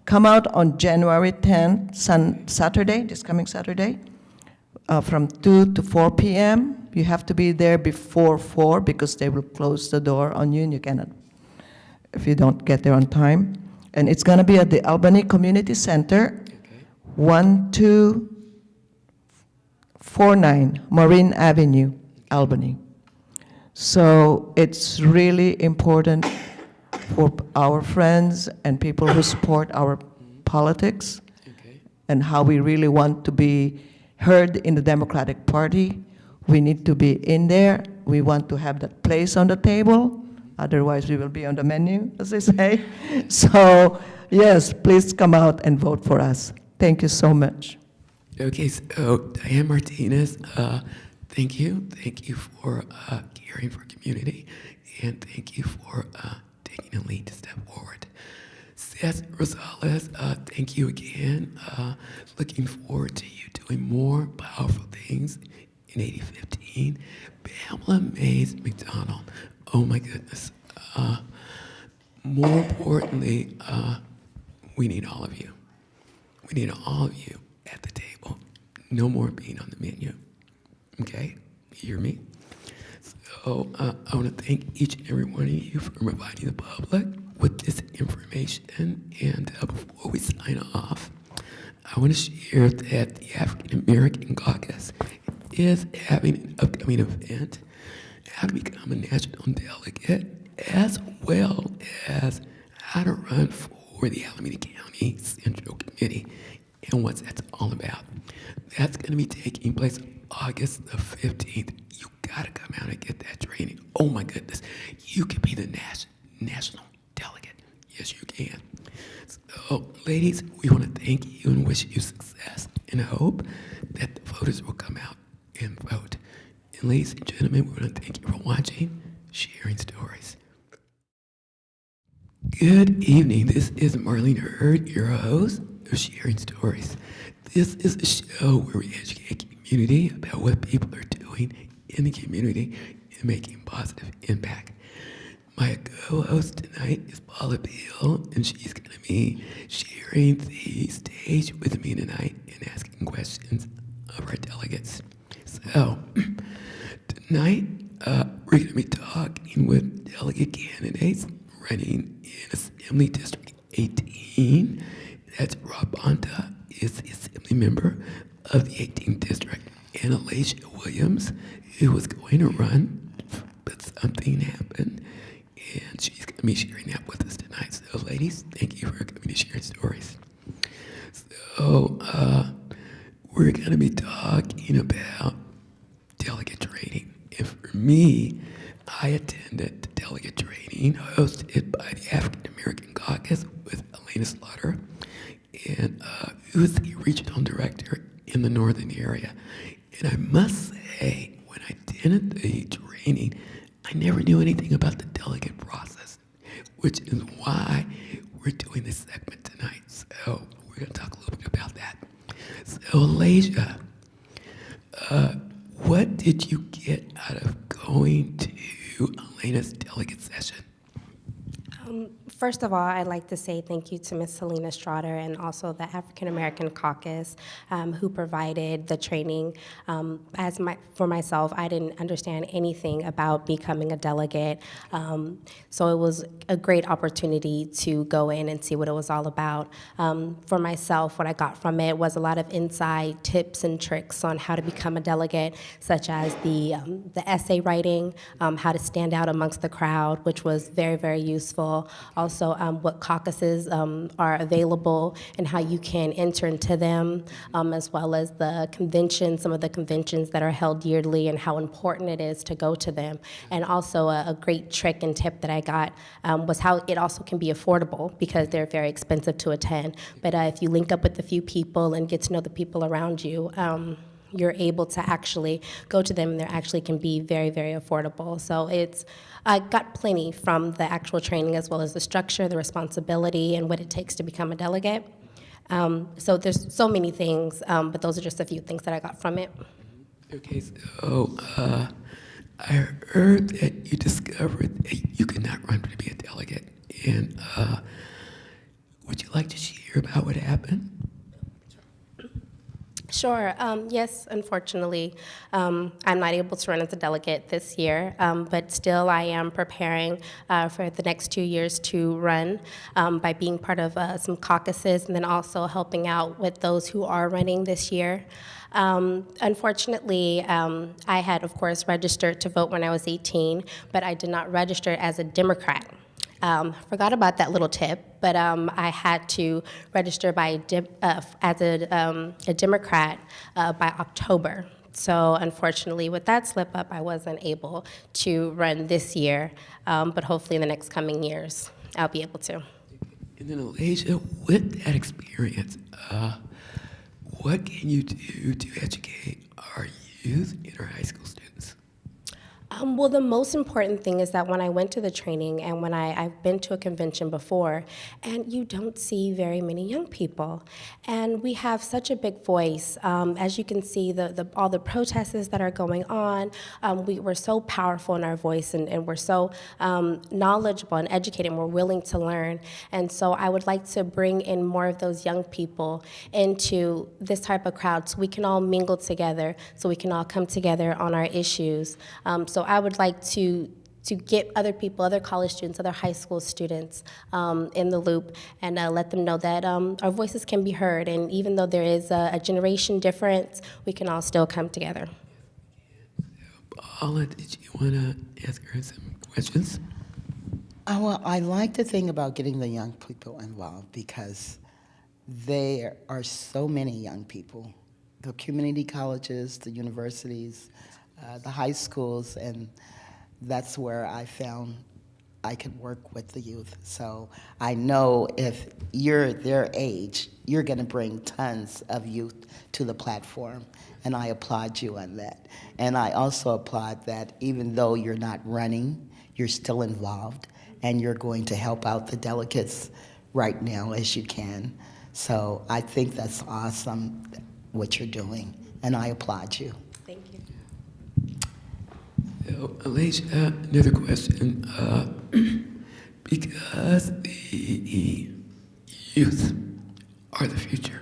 come out on January 10th, Saturday, this coming Saturday, from 2 to 4 p.m. You have to be there before 4 because they will close the door on you and you cannot, if you don't get there on time. And it's going to be at the Albany Community Center, 1249 Maureen Avenue, Albany. So it's really important for our friends and people who support our politics and how we really want to be heard in the Democratic Party. We need to be in there. We want to have that place on the table. Otherwise, we will be on the menu, as they say. So, yes, please come out and vote for us. Thank you so much. Okay, so Diane Martinez, thank you. Thank you for caring for community, and thank you for taking a lead to step forward. Cesc Rosales, thank you again. Looking forward to you doing more powerful things in 8015. Pamela Mays McDonald, oh my goodness. More importantly, we need all of you. We need all of you at the table. No more being on the menu. Okay? You hear me? So I want to thank each and every one of you for providing the public with this information. And before we sign off, I want to share that the African American Caucus is having an upcoming event, how to become a national delegate, as well as how to run for the Alameda County Central Committee and what that's all about. That's going to be taking place August the 15th. You gotta come out and get that training. Oh my goodness, you can be the national delegate. Yes, you can. So, ladies, we want to thank you and wish you success and hope that the voters will come out and vote. And ladies and gentlemen, we want to thank you for watching Sharing Stories. Good evening. This is Marlene Hurd, your host of Sharing Stories. This is a show where we educate the community about what people are doing in the community and making a positive impact. My co-host tonight is Paula Beal, and she's going to be sharing the stage with me tonight and asking questions of our delegates. So, tonight we're going to be talking with delegate candidates running in Assembly District 18. That's Rob Bonta is the Assembly member of the 18th District, and Alicia Williams, who was going to run, but something happened. And she's going to be sharing that with us tonight. So, ladies, thank you for coming to share stories. So, we're going to be talking about delegate training. And for me, I attended the delegate training hosted by the African American Caucus with Elena Slaughter, and who is the regional director in the northern area. And I must say, when I attended the training, I never knew anything about the delegate process, which is why we're doing this segment tonight. So we're going to talk a little bit about that. So, Alasia, what did you get out of going to Elena's delegate session? First of all, I'd like to say thank you to Ms. Selena Strader and also the African American Caucus who provided the training. For myself, I didn't understand anything about becoming a delegate, so it was a great opportunity to go in and see what it was all about. For myself, what I got from it was a lot of inside tips and tricks on how to become a delegate, such as the essay writing, how to stand out amongst the crowd, which was very, very useful. Also, what caucuses are available and how you can enter into them, as well as the conventions, some of the conventions that are held yearly and how important it is to go to them. And also a great trick and tip that I got was how it also can be affordable because they're very expensive to attend. But if you link up with a few people and get to know the people around you, you're able to actually go to them and they actually can be very, very affordable. So I got plenty from the actual training as well as the structure, the responsibility, and what it takes to become a delegate. So there's so many things, but those are just a few things that I got from it. Okay, so I heard that you discovered that you could not run to be a delegate. And would you like to share about what happened? Sure. Yes, unfortunately, I'm not able to run as a delegate this year, but still I am preparing for the next 2 years to run by being part of some caucuses and then also helping out with those who are running this year. Unfortunately, I had, of course, registered to vote when I was 18, but I did not register as a Democrat. Forgot about that little tip, but I had to register as a Democrat by October. So unfortunately, with that slip up, I wasn't able to run this year, but hopefully in the next coming years, I'll be able to. And then, Alasia, with that experience, what can you do to educate our youth and our high school students? Well, the most important thing is that when I went to the training and when I've been to a convention before, and you don't see very many young people. And we have such a big voice. As you can see, all the protests that are going on, we're so powerful in our voice and we're so knowledgeable and educated and we're willing to learn. And so I would like to bring in more of those young people into this type of crowd so we can all mingle together, so we can all come together on our issues. So I would like to get other people, other college students, other high school students in the loop and let them know that our voices can be heard. And even though there is a generation difference, we can all still come together. Paula, did you want to ask her some questions? Well, I like the thing about getting the young people involved because there are so many young people, the community colleges, the universities, the high schools, and that's where I found I could work with the youth. So I know if you're their age, you're going to bring tons of youth to the platform, and I applaud you on that. And I also applaud that even though you're not running, you're still involved, and you're going to help out the delegates right now as you can. So I think that's awesome what you're doing, and I applaud you. Thank you. So, Alicia, another question. Because the youth are the future,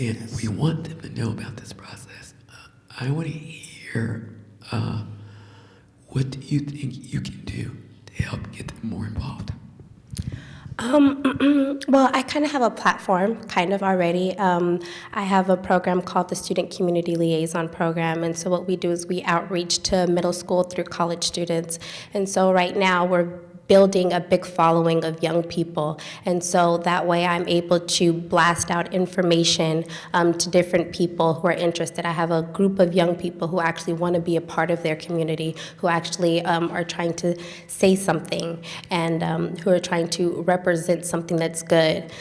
and we want them to know about this process, I want to hear what do you think you can do to help get them more involved? Well, I kind of have a platform, kind of already. I have a program called the Student Community Liaison Program, and so what we do is we outreach to middle school through college students. And so right now we're building a big following of young people, and so that way I'm able to blast out information to different people who are interested. I have a group of young people who actually want to be a part of their community, who actually are trying to say something, and who are trying to represent something that's good.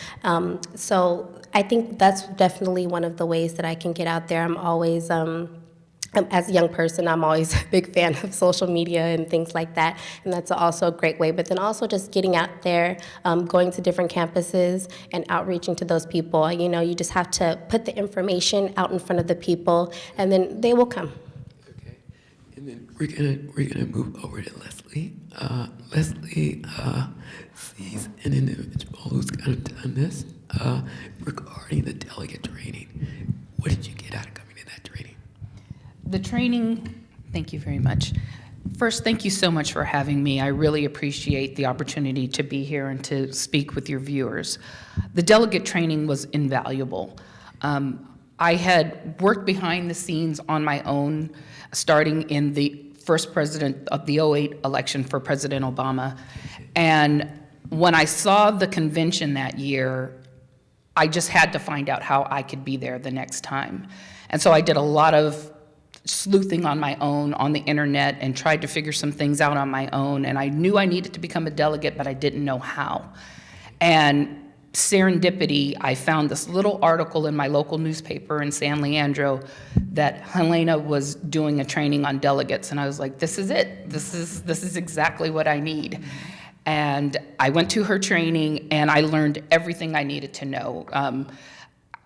So I think that's definitely one of the ways that I can get out there. I'm always as a young person, I'm always a big fan of social media and things like that, and that's also a great way. But then also just getting out there, going to different campuses and outreaching to those people. You know, you just have to put the information out in front of the people, and then they will come. Okay, and then we're gonna move over to Leslie. Leslie sees an individual who's kind of done this regarding the delegate training. What did you get out of coming to that training? The training, thank you very much. First, thank you so much for having me. I really appreciate the opportunity to be here and to speak with your viewers. The delegate training was invaluable. I had worked behind the scenes on my own, starting in the first president of the 2008 election for President Obama. And when I saw the convention that year, I just had to find out how I could be there the next time. And so I did a lot of sleuthing on my own on the internet and tried to figure some things out on my own. And I knew I needed to become a delegate, but I didn't know how. And serendipity, I found this little article in my local newspaper in San Leandro that Helena was doing a training on delegates. And I was like, this is it. This is exactly what I need. And I went to her training and I learned everything I needed to know.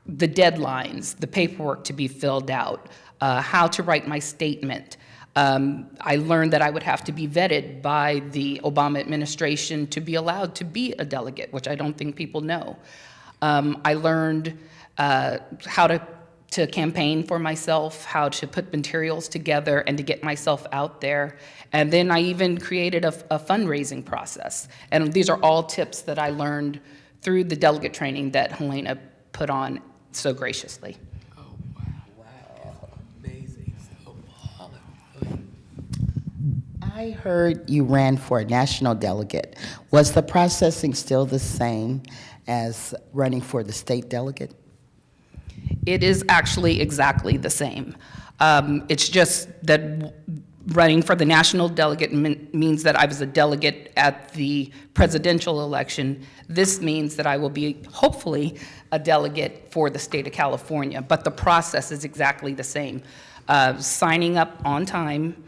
The deadlines, the paperwork to be filled out, how to write my statement. I learned that I would have to be vetted by the Obama administration to be allowed to be a delegate, which I don't think people know. I learned how to campaign for myself, how to put materials together and to get myself out there. And then I even created a fundraising process. And these are all tips that I learned through the delegate training that Helena put on so graciously. Oh, wow. Amazing. So, I heard you ran for a national delegate. Was the processing still the same as running for the state delegate? It is actually exactly the same. It's just that running for the national delegate means that I was a delegate at the presidential election. This means that I will be, hopefully, a delegate for the state of California, but the process is exactly the same. Signing up on time,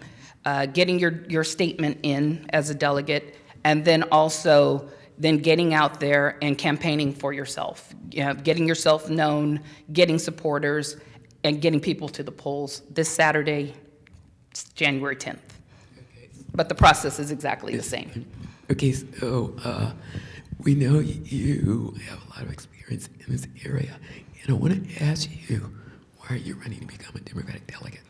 getting your statement in as a delegate, and then also getting out there and campaigning for yourself, getting yourself known, getting supporters, and getting people to the polls this Saturday, January 10th. Okay. But the process is exactly the same. Okay, so we know you have a lot of experience in this area, and I want to ask you, why are you running to become a Democratic delegate?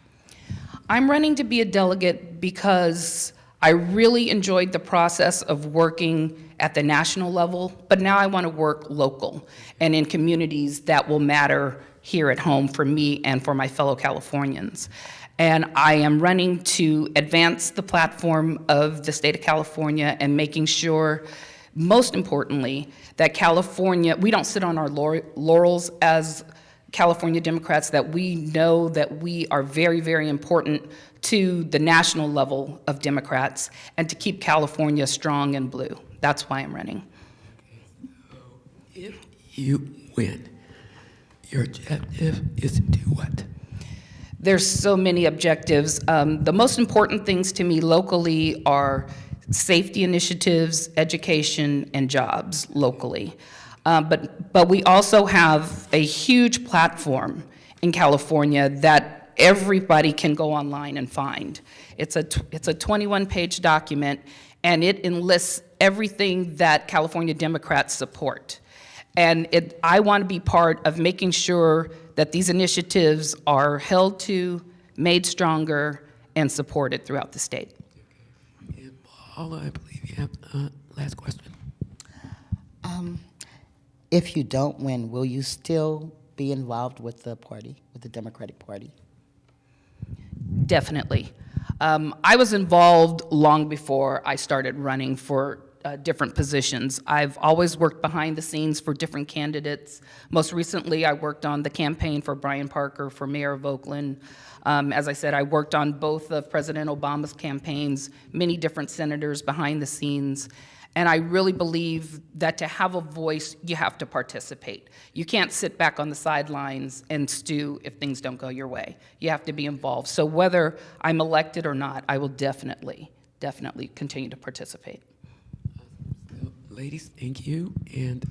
I'm running to be a delegate because I really enjoyed the process of working at the national level, but now I want to work local and in communities that will matter here at home for me and for my fellow Californians. And I am running to advance the platform of the state of California and making sure, most importantly, that California, we don't sit on our laurels as California Democrats that we know that we are very, very important to the national level of Democrats and to keep California strong and blue. That's why I'm running. If you win, your objective is to do what? There's so many objectives. The most important things to me locally are safety initiatives, education, and jobs locally. But we also have a huge platform in California that everybody can go online and find. It's a 21-page document, and it enlists everything that California Democrats support. And I want to be part of making sure that these initiatives are held to, made stronger, and supported throughout the state. And Paula, I believe you have last question. If you don't win, will you still be involved with the party, with the Democratic Party? Definitely. I was involved long before I started running for different positions. I've always worked behind the scenes for different candidates. Most recently, I worked on the campaign for Brian Parker for mayor of Oakland. As I said, I worked on both of President Obama's campaigns, many different senators behind the scenes. And I really believe that to have a voice, you have to participate. You can't sit back on the sidelines and stew if things don't go your way. You have to be involved. So whether I'm elected or not, I will definitely continue to participate. So, ladies, thank you. And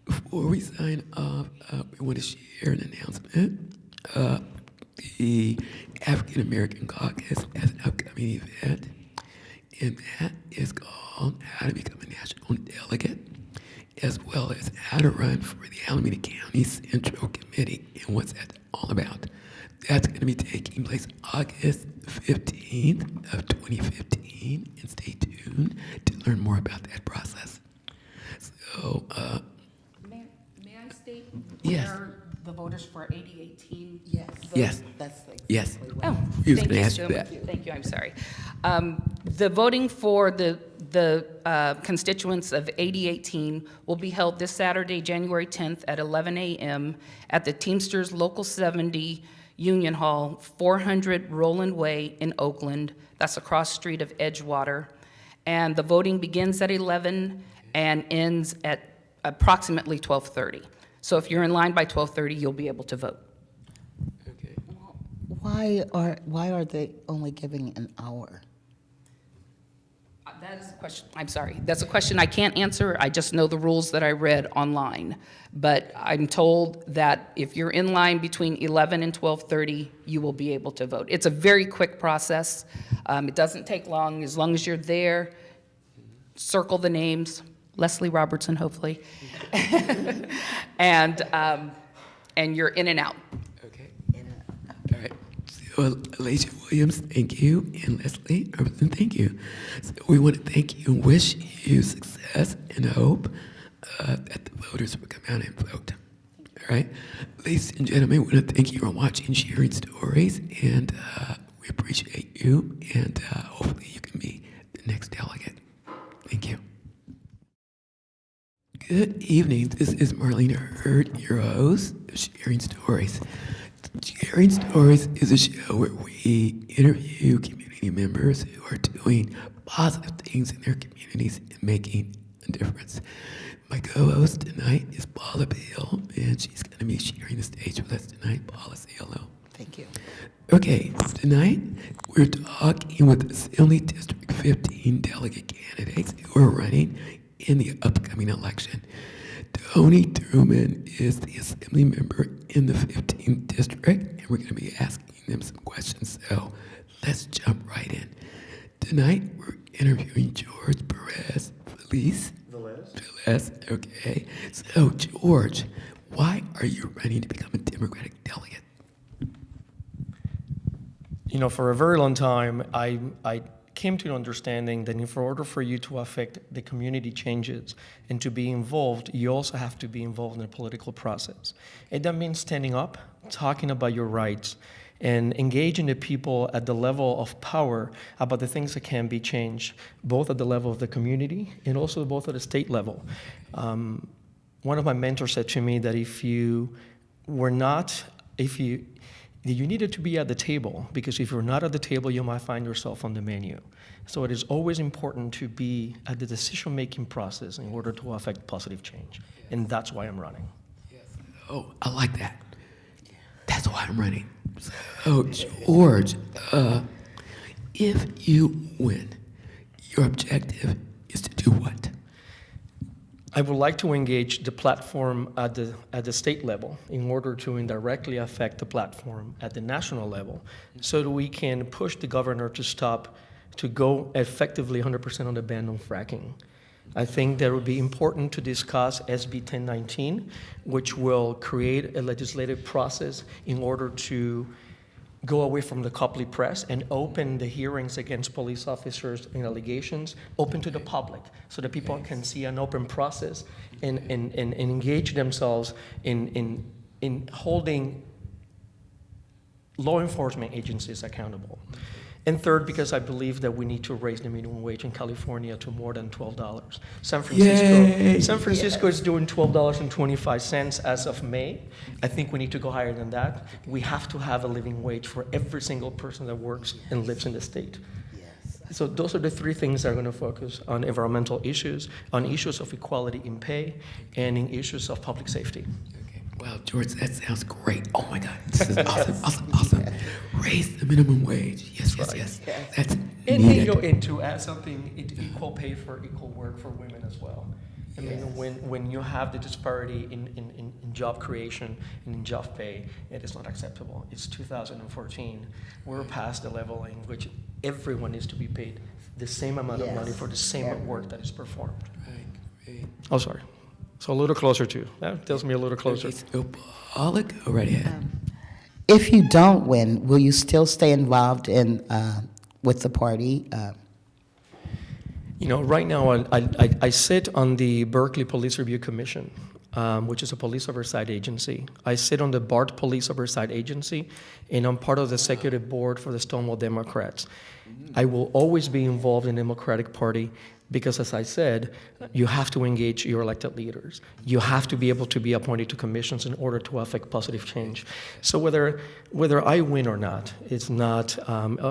before we sign off, we want to share an announcement. The African American Caucus has an upcoming event, and that is called How to Become a National Delegate, as well as how to run for the Alameda County Central Committee and what's that all about. That's going to be taking place August 15th of 2015, and stay tuned to learn more about that process. So, May I state Yes. where the voters for 8018? yes, That's yes. Oh, He was thank gonna you ask so you much. that. Thank you, I'm sorry. The voting for the constituents of 8018 will be held this Saturday, January 10th at 11 a.m. at the Teamsters Local 70 Union Hall, 400 Roland Way in Oakland. That's across the street of Edgewater. And the voting begins at 11 and ends at approximately 12:30. So if you're in line by 12:30, you'll be able to vote. Okay. Why are they only giving an hour? That is a question, I'm sorry, that's a question I can't answer. I just know the rules that I read online. But I'm told that if you're in line between 11 and 12:30, you will be able to vote. It's a very quick process. It doesn't take long. As long as you're there, circle the names, Leslie Robertson, hopefully, and you're in and out. Okay. All right. So, Alicia Williams, thank you, and Leslie Robertson, thank you. So we want to thank you and wish you success and hope that the voters will come out and vote. All right. Ladies and gentlemen, we want to thank you for watching Sharing Stories, and we appreciate you, and hopefully you can be the next delegate. Thank you. Good evening. This is Marlena Hurd, your host of Sharing Stories. Sharing Stories is a show where we interview community members who are doing positive things in their communities and making a difference. My co-host tonight is Paula Beal, and she's going to be sharing the stage with us tonight. Paula, say hello. Thank you. Okay, tonight we're talking with Assembly District 15 delegate candidates who are running in the upcoming election. Tony Truman is the assembly member in the 15th district, and we're going to be asking them some questions. So let's jump right in. Tonight we're interviewing George Perez Velez. Okay. So George, why are you running to become a Democratic delegate? You know, for a very long time, I came to an understanding that in order for you to affect the community changes and to be involved, you also have to be involved in the political process. And that means standing up, talking about your rights, and engaging the people at the level of power about the things that can be changed, both at the level of the community and also both at the state level. One of my mentors said to me that if you we're not, you needed to be at the table, because if you're not at the table, you might find yourself on the menu. So it is always important to be at the decision-making process in order to affect positive change. And that's why I'm running. Oh, I like that. That's why I'm running. So, George, if you win, your objective is to do what? I would like to engage the platform at the state level in order to indirectly affect the platform at the national level, so that we can push the governor to go effectively 100% on the ban on fracking. I think that it would be important to discuss SB 1019, which will create a legislative process in order to go away from the Copley press and open the hearings against police officers and allegations open to the public, so that people can see an open process and engage themselves in holding law enforcement agencies accountable. And third, because I believe that we need to raise the minimum wage in California to more than $12. San Francisco is doing $12.25 as of May. I think we need to go higher than that. We have to have a living wage for every single person that works and lives in the state. So those are the three things that are going to focus on environmental issues, on issues of equality in pay, and in issues of public safety. Wow, George, that sounds great. Oh my God, this is awesome. Raise the minimum wage. Yes. That's needed. And to add something, equal pay for equal work for women as well. I mean, when you have the disparity in job creation and in job pay, it is not acceptable. It's 2014. We're past the level in which everyone needs to be paid the same amount of money for the same work that is performed. Right. Oh, sorry. So a little closer too. That tells me a little closer. So, Pollock, go right ahead. If you don't win, will you still stay involved in with the party? You know, right now I sit on the Berkeley Police Review Commission, which is a police oversight agency. I sit on the BART Police Oversight Agency, and I'm part of the executive board for the Stonewall Democrats. I will always be involved in the Democratic Party, because, as I said, you have to engage your elected leaders. You have to be able to be appointed to commissions in order to affect positive change. So whether I win or not, it's not,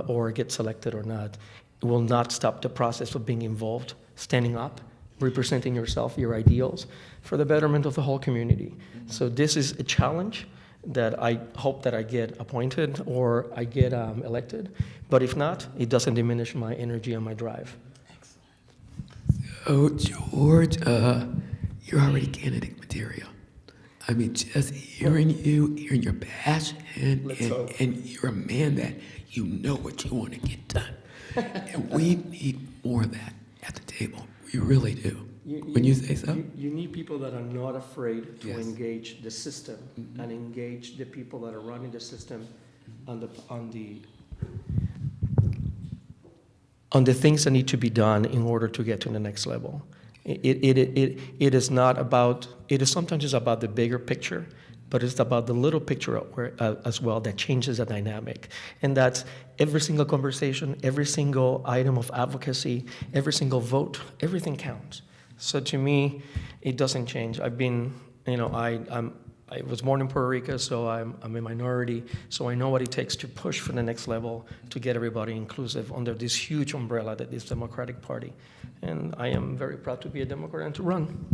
or get selected or not, it will not stop the process of being involved, standing up, representing yourself, your ideals, for the betterment of the whole community. So this is a challenge that I hope that I get appointed or I get elected. But if not, it doesn't diminish my energy and my drive. So, George, you're already candidate material. I mean, just hearing your passion, and you're a man that you know what you want to get done. And we need more of that at the table. We really do. When you say so? You need people that are not afraid to engage the system and engage the people that are running the system on the things that need to be done in order to get to the next level. It is not about, it is sometimes just about the bigger picture, but it's about the little picture as well that changes the dynamic. And that's every single conversation, every single item of advocacy, every single vote, everything counts. So to me, it doesn't change. I've been, I was born in Puerto Rico, so I'm a minority, so I know what it takes to push for the next level to get everybody inclusive under this huge umbrella that is Democratic Party. And I am very proud to be a Democrat and to run.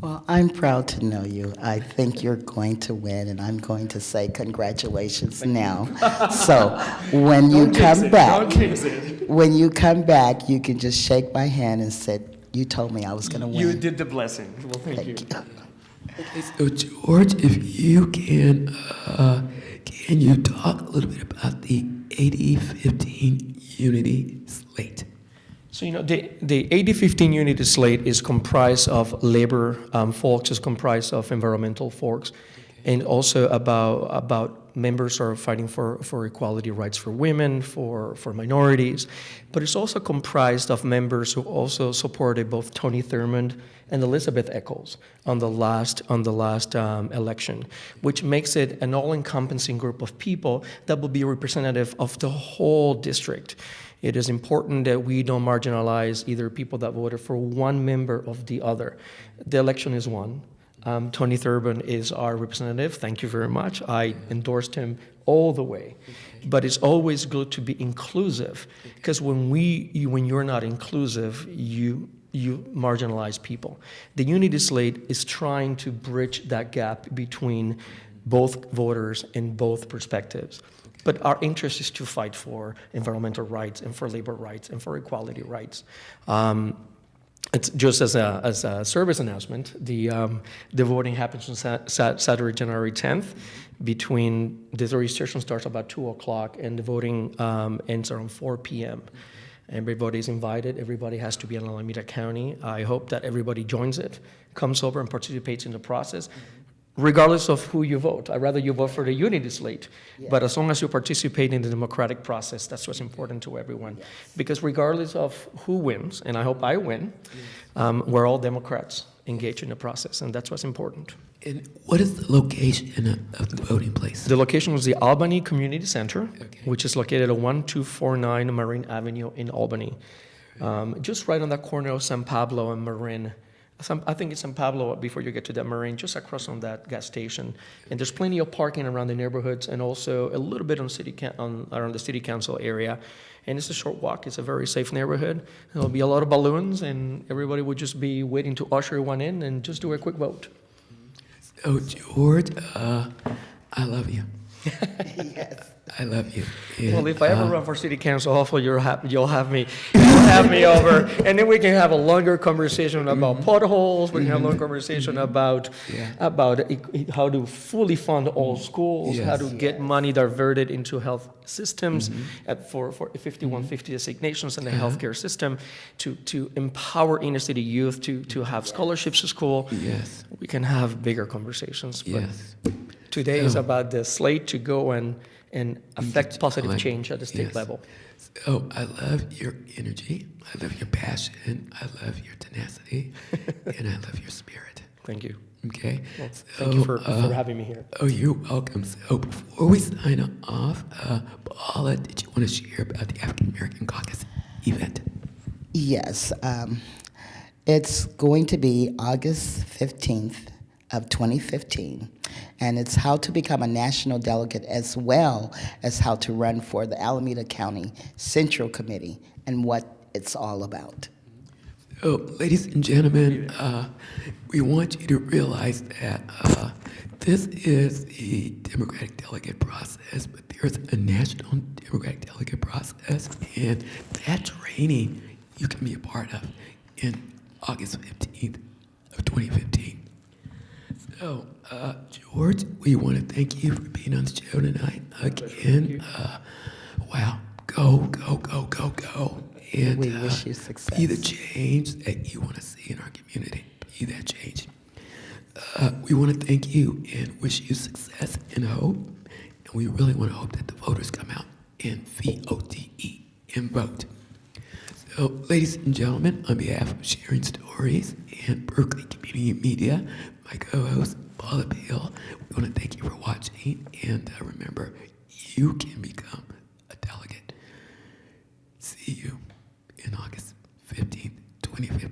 Well, I'm proud to know you. I think you're going to win, and I'm going to say congratulations now. So when you come back, you can just shake my hand and say, you told me I was going to win. You did the blessing. Well, thank you. Okay, so George, if you can you talk a little bit about the 80-15 unity slate? So, the 80-15 unity slate is comprised of labor folks, is comprised of environmental folks, and also about members who are fighting for equality rights for women, for minorities. But it's also comprised of members who also supported both Tony Thurmond and Elizabeth Echols on the last election, which makes it an all-encompassing group of people that will be representative of the whole district. It is important that we don't marginalize either people that voted for one member of the other. The election is won. Tony Thurban is our representative. Thank you very much. I endorsed him all the way. But it's always good to be inclusive, because when you're not inclusive, you marginalize people. The Unity Slate is trying to bridge that gap between both voters and both perspectives. But our interest is to fight for environmental rights and for labor rights and for equality rights. It's just as a service announcement, the voting happens on Saturday, January 10th. The registration starts about 2 o'clock and the voting ends around 4 p.m. Everybody's invited. Everybody has to be in Alameda County. I hope that everybody joins it, comes over and participates in the process, regardless of who you vote. I'd rather you vote for the Unity Slate. Yeah. But as long as you participate in the democratic process, that's what's important to everyone. Yes. Because regardless of who wins, and I hope I win, we're all Democrats engaged in the process, and that's what's important. And what is the location of the voting place? The location was the Albany Community Center, which is located at 1249 Marine Avenue in Albany. Just right on that corner of San Pablo and Marin. I think it's San Pablo before you get to that Marin, just across from that gas station. And there's plenty of parking around the neighborhoods and also a little bit around the city council area. And it's a short walk. It's a very safe neighborhood. There'll be a lot of balloons, and everybody will just be waiting to usher one in and just do a quick vote. So, George, I love you. Yes. I love you. And, Well, if I ever run for city council, hopefully you'll have me over, and then we can have a longer conversation about potholes. We can have a longer conversation about how to fully fund all schools, how to get money diverted into health systems for 5150 designations in the healthcare system, to empower inner city youth to have scholarships to school. Yes. We can have bigger conversations. But Yes. today is about the slate to go and affect positive change at the state Yes. level. So I love your energy. I love your passion. I love your tenacity. And I love your spirit. Thank you. Okay? Thank you for having me here. Oh, you're welcome. So before we sign off, Paula, did you want to share about the African American Caucus event? Yes. It's going to be August 15th of 2015, and it's how to become a national delegate as well as how to run for the Alameda County Central Committee and what it's all about. So, ladies and gentlemen, we want you to realize that this is the Democratic delegate process, but there's a national Democratic delegate process, and that training you can be a part of in August 15th of 2015. So, George, we want to thank you for being on the show tonight again. Wow, go. And We wish you success. be the change that you want to see in our community. Be that change. We want to thank you and wish you success and hope. And we really want to hope that the voters come out and VOTE and vote. So, ladies and gentlemen, on behalf of Sharing Stories and Berkeley Community Media, my co-host, Paula Peel, we want to thank you for watching. And remember, you can become a delegate. See you in August 15th, 2015.